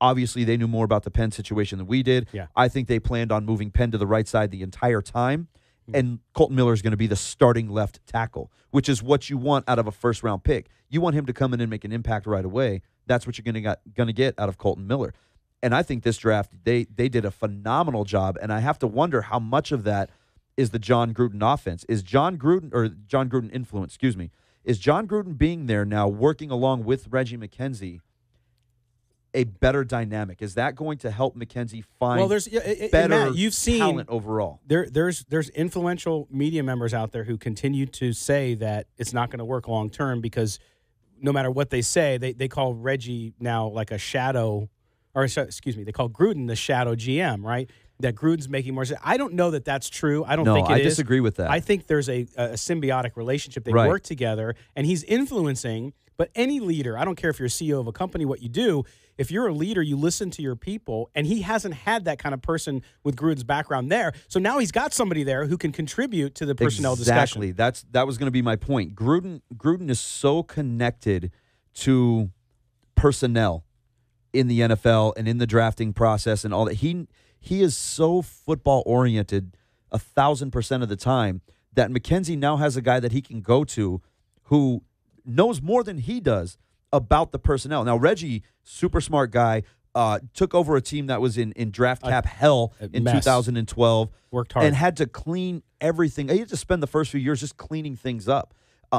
Obviously, they knew more about the Penn situation than we did. Yeah. I think they planned on moving Penn to the right side the entire time. And Colton Miller is going to be the starting left tackle, which is what you want out of a first-round pick. You want him to come in and make an impact right away. That's what you're going to get out of Colton Miller. And I think this draft, they did a phenomenal job, and I have to wonder how much of that is the John Gruden offense. Is John Gruden influence, excuse me, is John Gruden being there now working along with Reggie McKenzie a better dynamic? Is that going to help McKenzie find better Matt, you've seen talent overall? There's influential media members out there who continue to say that it's not going to work long term because no matter what they say, they call Reggie now like a shadow, or excuse me, they call Gruden the shadow GM, right? That Gruden's making more sense. I don't know that that's true. I don't think it is. No, I disagree with that. I think there's a symbiotic relationship. They work together, and he's influencing. But any leader, I don't care if you're a CEO of a company, what you do, if you're a leader, you listen to your people, and he hasn't had that kind of person with Gruden's background there. So now he's got somebody there who can contribute to the personnel discussion. Exactly. That was going to be my point. Gruden is so connected to personnel in the NFL and in the drafting process and all that. He is so football oriented 1,000% of the time that McKenzie now has a guy that he can go to who knows more than he does about the personnel. Now, Reggie, super smart guy, took over a team that was in draft cap hell in 2012. Worked hard. And had to clean everything. He had to spend the first few years just cleaning things up.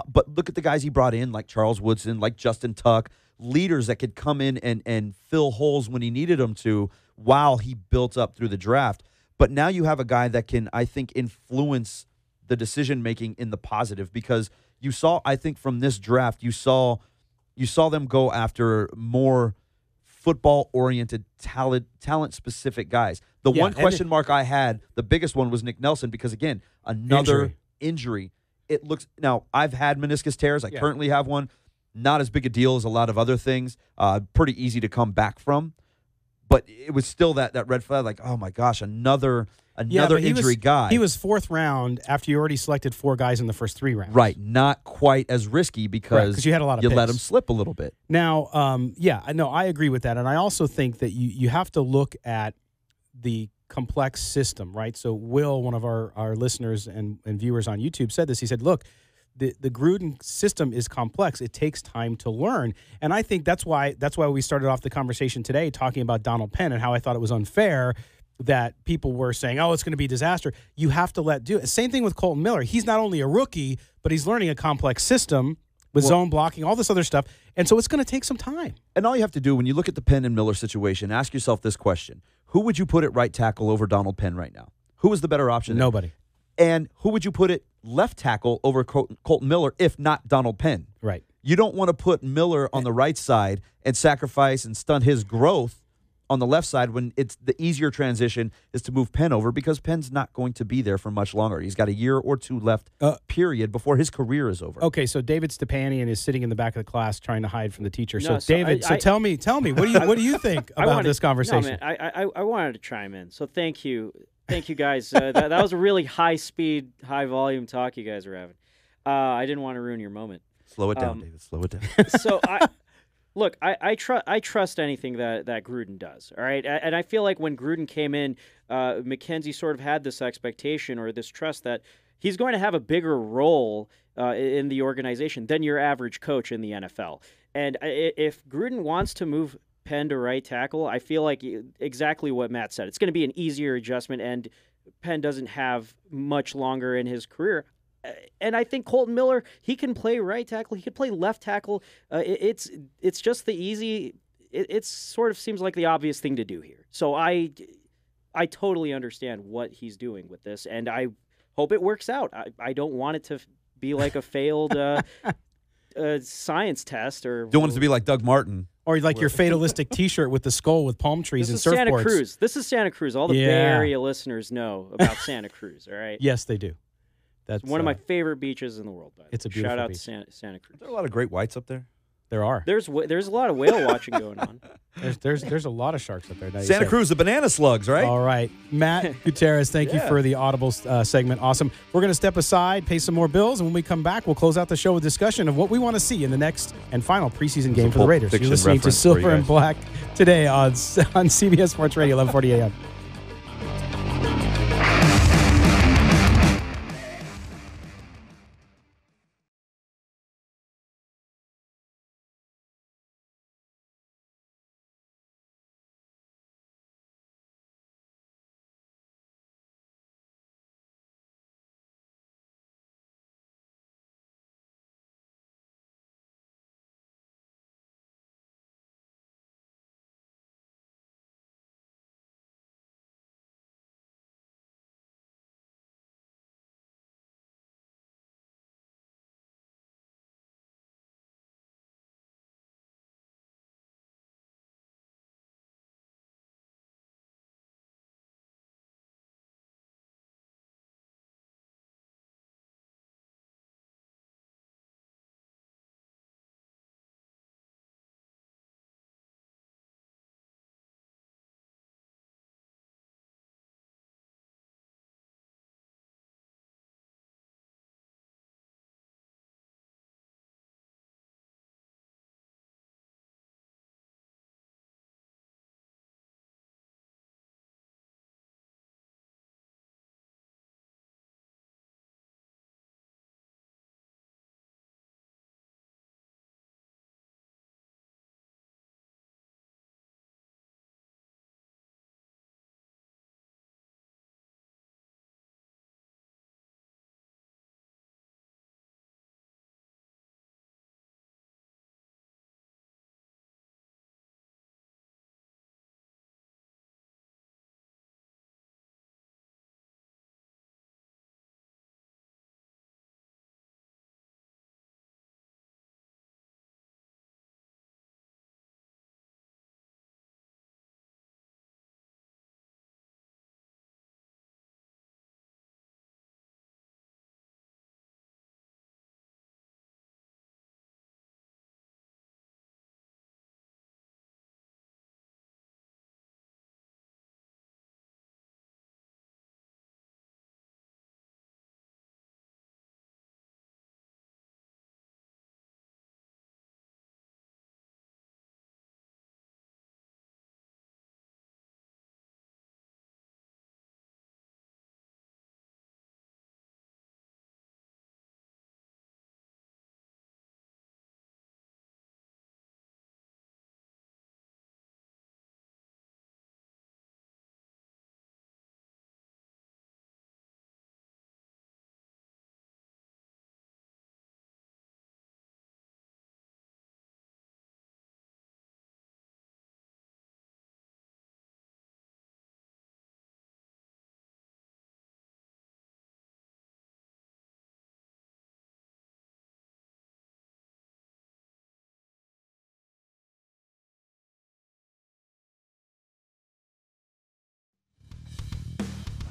But look at the guys he brought in, like Charles Woodson, like Justin Tuck, leaders that could come in and fill holes when he needed them to while he built up through the draft. But now you have a guy that can, I think, influence the decision-making in the positive, because you saw, I think, from this draft, you saw them go after more football-oriented, talent-specific guys. The one question mark I had, the biggest one, was Nick Nelson, because, again, another injury. It looks, now, I've had meniscus tears. I currently have one. Not as big a deal as a lot of other things. Pretty easy to come back from. But it was still that red flag, like, oh, my gosh, another injury guy. He was fourth round after you already selected 4 guys in the first 3 rounds. Right. Not quite as risky because you had a lot of you picks. let him slip a little bit. Now, I agree with that. And I also think that you have to look at the complex system, right? So Will, one of our listeners and viewers on YouTube, said this. He said, look, the Gruden system is complex. It takes time to learn. And I think that's why we started off the conversation today talking about Donald Penn and how I thought it was unfair that people were saying, oh, it's going to be a disaster. You have to do it. Same thing with Colton Miller. He's not only a rookie, but he's learning a complex system with zone blocking, all this other stuff. And so it's going to take some time. And all you have to do when you look at the Penn and Miller situation, ask yourself this question. Who would you put at right tackle over Donald Penn right now? Who is the better option? Nobody. And who would you put at left tackle over Colton Miller if not Donald Penn? Right. You don't want to put Miller on the right side and sacrifice and stunt his growth on the left side when it's the easier transition is to move Penn over because Penn's not going to be there for much longer. He's got a year or two left, period, before his career is over. Okay, so David Stepanian is sitting in the back of the class trying to hide from the teacher. No, David, tell me, what do you think about this conversation? No, man, I wanted to chime in. So thank you guys. That was a really high speed, high volume talk you guys were having. I didn't want to ruin your moment. Slow it down, David. Slow it down. So I trust anything that Gruden does. All right, and I feel like when Gruden came in, McKenzie sort of had this expectation or this trust that he's going to have a bigger role in the organization than your average coach in the NFL. And if Gruden wants to move Penn to right tackle, I feel like exactly what Matt said. It's going to be an easier adjustment, and Penn doesn't have much longer in his career. And I think Colton Miller, he can play right tackle. He could play left tackle. It's just the easy. It sort of seems like the obvious thing to do here. So I totally understand what he's doing with this, and I hope it works out. I don't want it to be like a failed science test, or don't want it to be like Doug Martin. Or like your fatalistic T-shirt with the skull with palm trees and surfboards. Santa Cruz. This is Santa Cruz. All the Bay Area listeners know about Santa Cruz, all right? Yes, they do. That's one of my favorite beaches in the world. By the way. It's a beautiful shout out beach. to Santa Cruz. Are there a lot of great whites up there? There are. There's a lot of whale watching going on. There's a lot of sharks up there. Santa Cruz, the banana slugs, right? All right, Matt Gutierrez, thank you for the Audible segment. Awesome. We're going to step aside, pay some more bills, and when we come back, we'll close out the show with discussion of what we want to see in the next and final preseason game for the Raiders. You're listening to Silver and Black today on CBS Sports Radio, 1140 a.m.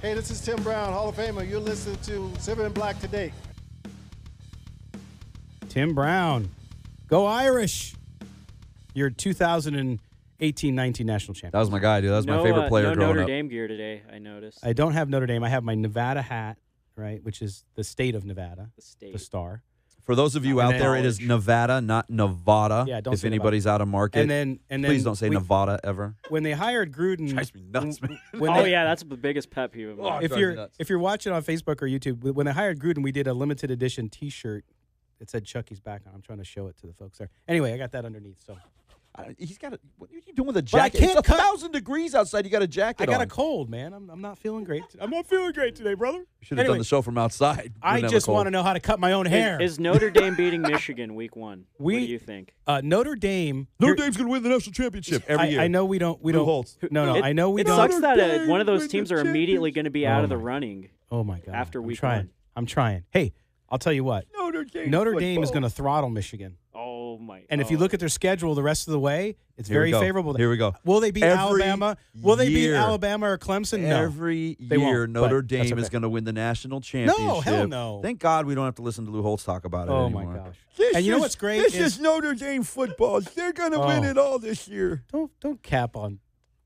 Hey, this is Tim Brown, Hall of Famer. You're listening to Silver and Black Today. Tim Brown. Go Irish. Your 2018-19 national champion. That was my guy, dude. That was my favorite player growing Notre up. Dame gear today, I noticed. I don't have Notre Dame. I have my Nevada hat, right, which is the state of Nevada. The state. The star. For those of you out there, it is Nevada, not Nevada. Yeah, don't if say anybody's out of market. And then please don't say Nevada ever. When they hired Gruden, Drives me nuts, man. Yeah, that's the biggest pet peeve of mine. If you're watching on Facebook or YouTube, when they hired Gruden, we did a limited edition T-shirt. It said Chucky's back on. I'm trying to show it to the folks there. Anyway, I got that underneath. So he's got what are you doing with a jacket? I can't it's 1,000 degrees outside. You got a jacket I got on. a cold, man. I'm not feeling great. I'm not feeling great today, brother. You should have done the show from outside. I just want to know how to cut my own hair. Is Notre Dame beating Michigan week 1? What do you think? Notre Dame's going to win the national championship every year. I know we don't. No, I know we don't. It sucks that one of those teams are immediately going to be out of the running. Oh my God! After week 1. I'm trying. Hey, I'll tell you what. Notre Dame is going to throttle Michigan. Oh my! And if you look at their schedule the rest of the way, it's very favorable. Here we go. Will they beat Alabama? Will they beat Alabama or Clemson? No. Every year, Notre Dame is going to win the national championship. No, hell no. Thank God we don't have to listen to Lou Holtz talk about it anymore. Oh my gosh! And you know what's great? This is Notre Dame football. They're going to win it all this year. Don't cap on.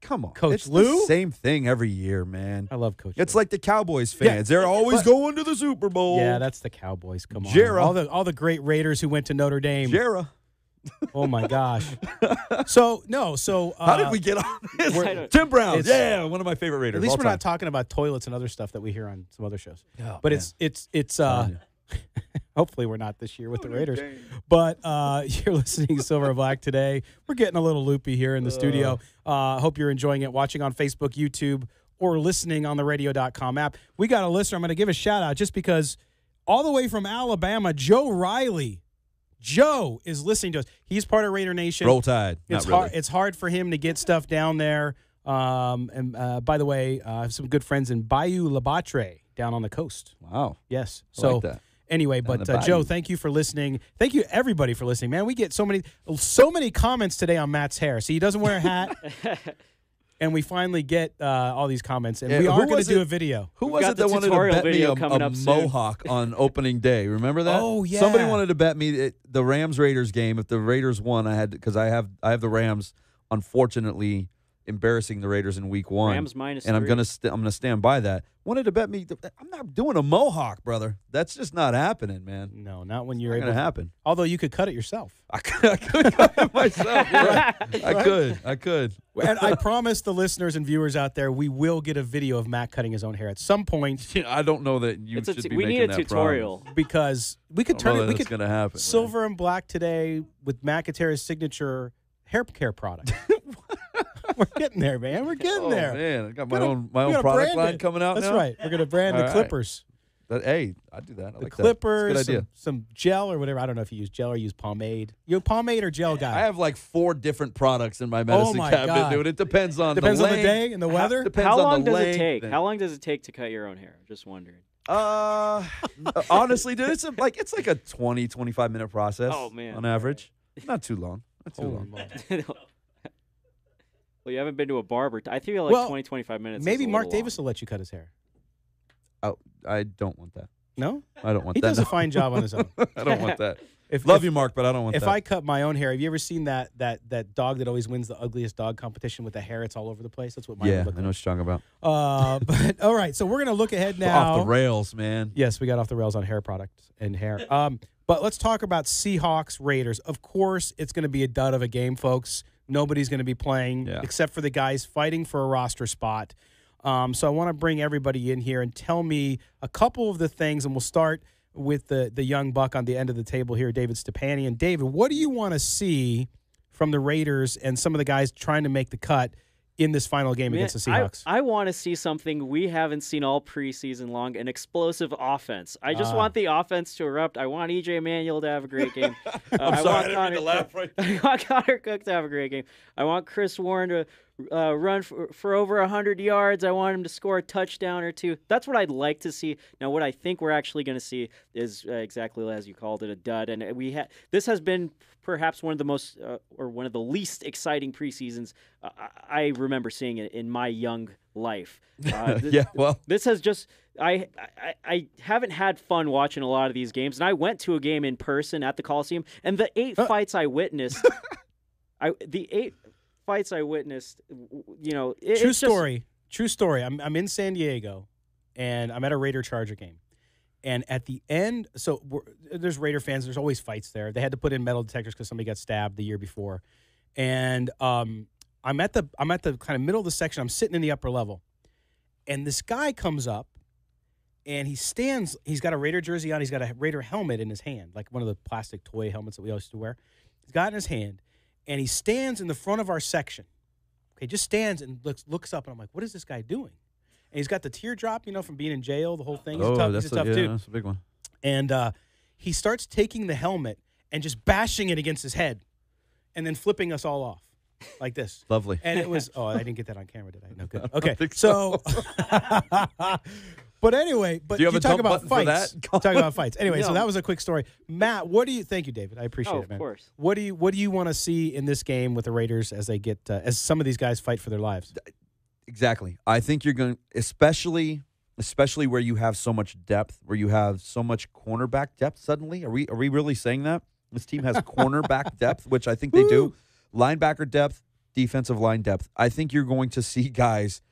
Come on, Coach it's Lou. The same thing every year, man. I love Coach. It's Lou. like the Cowboys fans. They're always going to the Super Bowl. Yeah, that's the Cowboys. Come on, Jarrah. all the great Raiders who went to Notre Dame. Jarrah. Oh my gosh. So how did we get on this? Tim Brown. Yeah, one of my favorite Raiders. At least we're not talking about toilets and other stuff that we hear on some other shows. Oh, but man. it's hopefully we're not this year with the Raiders. But you're listening to Silver and Black today. We're getting a little loopy here in the studio. Hope you're enjoying it, watching on Facebook, YouTube, or listening on the radio.com app. We got a listener. I'm going to give a shout out just because all the way from Alabama, Joe Riley. Joe is listening to us. He's part of Raider Nation. Roll Tide. It's hard for him to get stuff down there. And by the way, I have some good friends in Bayou La Batre down on the coast. Wow. Yes. I like that. Anyway, but Joe, thank you for listening. Thank you everybody for listening. Man, we get so many comments today on Matt's hair. See, he doesn't wear a hat. And we finally get all these comments, and we are going to do a video. Who was it that wanted to bet me a mohawk on opening day? Remember that? Oh yeah. Somebody wanted to bet me the Rams Raiders game. If the Raiders won, I had because I have the Rams. Unfortunately, embarrassing the Raiders in week 1. Rams minus and 3. I'm gonna stand by that. Wanted to bet me. I'm not doing a mohawk, brother. That's just not happening, man. No, not when you're able to happen. Although you could cut it yourself. I could cut it myself. Right. I could. And I promise the listeners and viewers out there, we will get a video of Matt cutting his own hair at some point. I don't know that you should be we making need a that tutorial promise. Because we could turn it. We could gonna happen. Silver and Black today with McIntyre's signature hair care product. We're getting there, man. We're getting there. Man, I got my own product line coming out. That's now? right. We're gonna brand the Clippers. Hey, I do that. I the like Clippers, that. That's a good idea. Some gel or whatever. I don't know if you use gel or use pomade. You a pomade or gel guy? I have like 4 different products in my medicine cabinet, God. dude. It depends on the day and the weather. How long does it take? How long does it take to cut your own hair? Just wondering. Honestly, dude, it's like a 20, 25 minute process. Oh man, on average, not too long. Not too long. Well, you haven't been to a barber. I feel like 20, 25 minutes. Maybe is a Mark little Davis will let you cut his hair. Oh, I don't want that. No? I don't want he that. He does a fine job on his own. I don't want that. Love you, Mark, but I don't want that. If I cut my own hair, have you ever seen that dog that always wins the ugliest dog competition with the hair? It's all over the place. That's what mine would look like. I know what you're talking about. But all right, so we're going to look ahead now. Off the rails, man. Yes, we got off the rails on hair products and hair. But let's talk about Seahawks Raiders. Of course, it's going to be a dud of a game, folks. Nobody's going to be playing except for the guys fighting for a roster spot. So I want to bring everybody in here and tell me a couple of the things, and we'll start with the young buck on the end of the table here, David Stepanian. David, what do you want to see from the Raiders and some of the guys trying to make the cut in this final game against the Seahawks? I want to see something we haven't seen all preseason long, an explosive offense. I just want the offense to erupt. I want E.J. Manuel to have a great game. I'm sorry, I didn't mean to laugh right there. I want Connor Cook to have a great game. I want Chris Warren to run for over 100 yards. I want him to score a touchdown or two. That's what I'd like to see. Now, what I think we're actually going to see is exactly as you called it, a dud. And this has been perhaps one of the most or one of the least exciting preseasons I remember seeing it in my young life. This has just I haven't had fun watching a lot of these games, and I went to a game in person at the Coliseum, and the 8 fights I witnessed, True story. I'm in San Diego, and I'm at a Raider-Charger game. And at the end, there's Raider fans. There's always fights there. They had to put in metal detectors because somebody got stabbed the year before. And I'm at the kind of middle of the section. I'm sitting in the upper level, and this guy comes up, and he stands. He's got a Raider jersey on. He's got a Raider helmet in his hand, like one of the plastic toy helmets that we used to wear. He's got it in his hand, and he stands in the front of our section. Okay, just stands and looks up, and I'm like, what is this guy doing? And he's got the teardrop, from being in jail, the whole thing. He's a tough dude. That's a big one. And he starts taking the helmet and just bashing it against his head and then flipping us all off like this. Lovely. And it was, I didn't get that on camera, did I? No, good. Okay, so but anyway, you talk about fights. Talk about fights. Anyway, so that was a quick story. Matt, thank you, David. I appreciate it, man. Of course. What do you want to see in this game with the Raiders as they get, as some of these guys fight for their lives? Exactly. I think you're going to, especially where you have so much depth, where you have so much cornerback depth suddenly. Are we really saying that? This team has cornerback depth, which I think they do. Linebacker depth, defensive line depth. I think you're going to see guys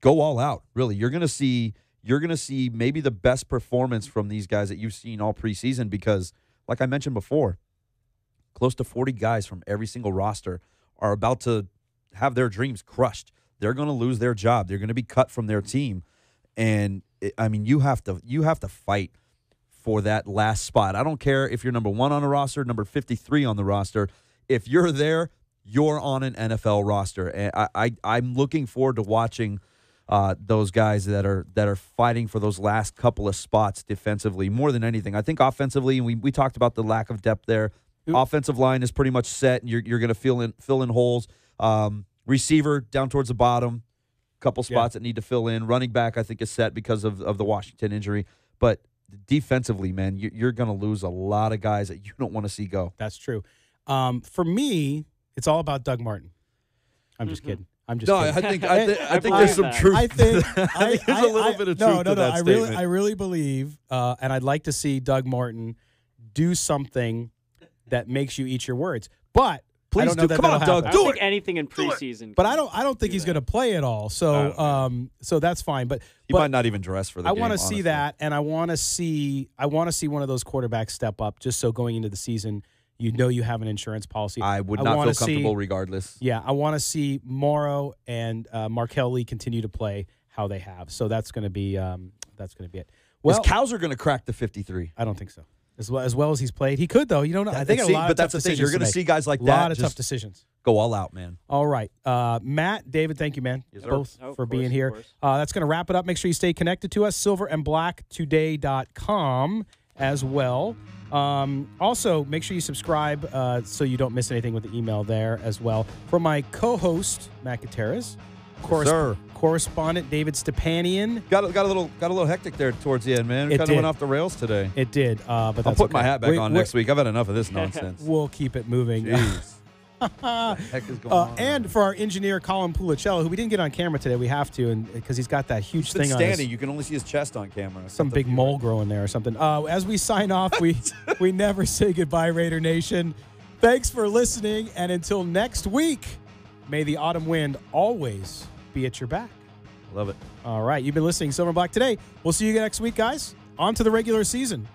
go all out, really. You're going to see maybe the best performance from these guys that you've seen all preseason because, like I mentioned before, close to 40 guys from every single roster are about to have their dreams crushed. They're going to lose their job. They're going to be cut from their team. And, you have to fight for that last spot. I don't care if you're number 1 on the roster, number 53 on the roster. If you're there, you're on an NFL roster. And I'm looking forward to watching those guys that are fighting for those last couple of spots defensively more than anything. I think offensively, and we talked about the lack of depth there. Offensive line is pretty much set, and you're going to fill in holes. Receiver down towards the bottom, couple spots that need to fill in. Running back, I think, is set because of the Washington injury. But defensively, man, you're going to lose a lot of guys that you don't want to see go. That's true. For me, it's all about Doug Martin. I'm just kidding. Kidding. I think there's some truth. I think there's a little bit of truth to that statement. I really believe, and I'd like to see Doug Martin do something that makes you eat your words. But please I don't know Come on, Doug. I don't think anything in preseason. But I don't think he's going to play at all. So so that's fine. But he might not even dress for the game. I want to see that, and I want to see one of those quarterbacks step up, just so going into the season, you have an insurance policy. I would not feel comfortable regardless. Yeah, I want to see Morrow and Markel Lee continue to play how they have. So that's going to be it. Well, is Cowser going to crack the 53? I don't think so. As well as he's played, he could though. You don't know. I think a lot. But that's the thing. You're going to see guys like that. A lot of tough decisions. Go all out, man. All right, Matt, David, thank you, man, both for being here. That's going to wrap it up. Make sure you stay connected to us. silverandblacktoday.com as well. Also, make sure you subscribe so you don't miss anything with the email there as well. For my co-host Matt Gutierrez, correspondent David Stepanian. Got a little hectic there towards the end, man. It kind of went off the rails today. It did, but that's I'll put my hat back on next week. I've had enough of this nonsense. We'll keep it moving. Jeez. What the heck is going on? And for our engineer Colin Pulicello, who we didn't get on camera today, we have to, and because he's got that huge thing standing, on his, you can only see his chest on camera. Some big mole growing there or something. As we sign off, we never say goodbye, Raider Nation. Thanks for listening, and until next week, may the autumn wind always be at your back. Love it. All right, you've been listening to Silver and Black Today. We'll see you next week, guys. On to the regular season.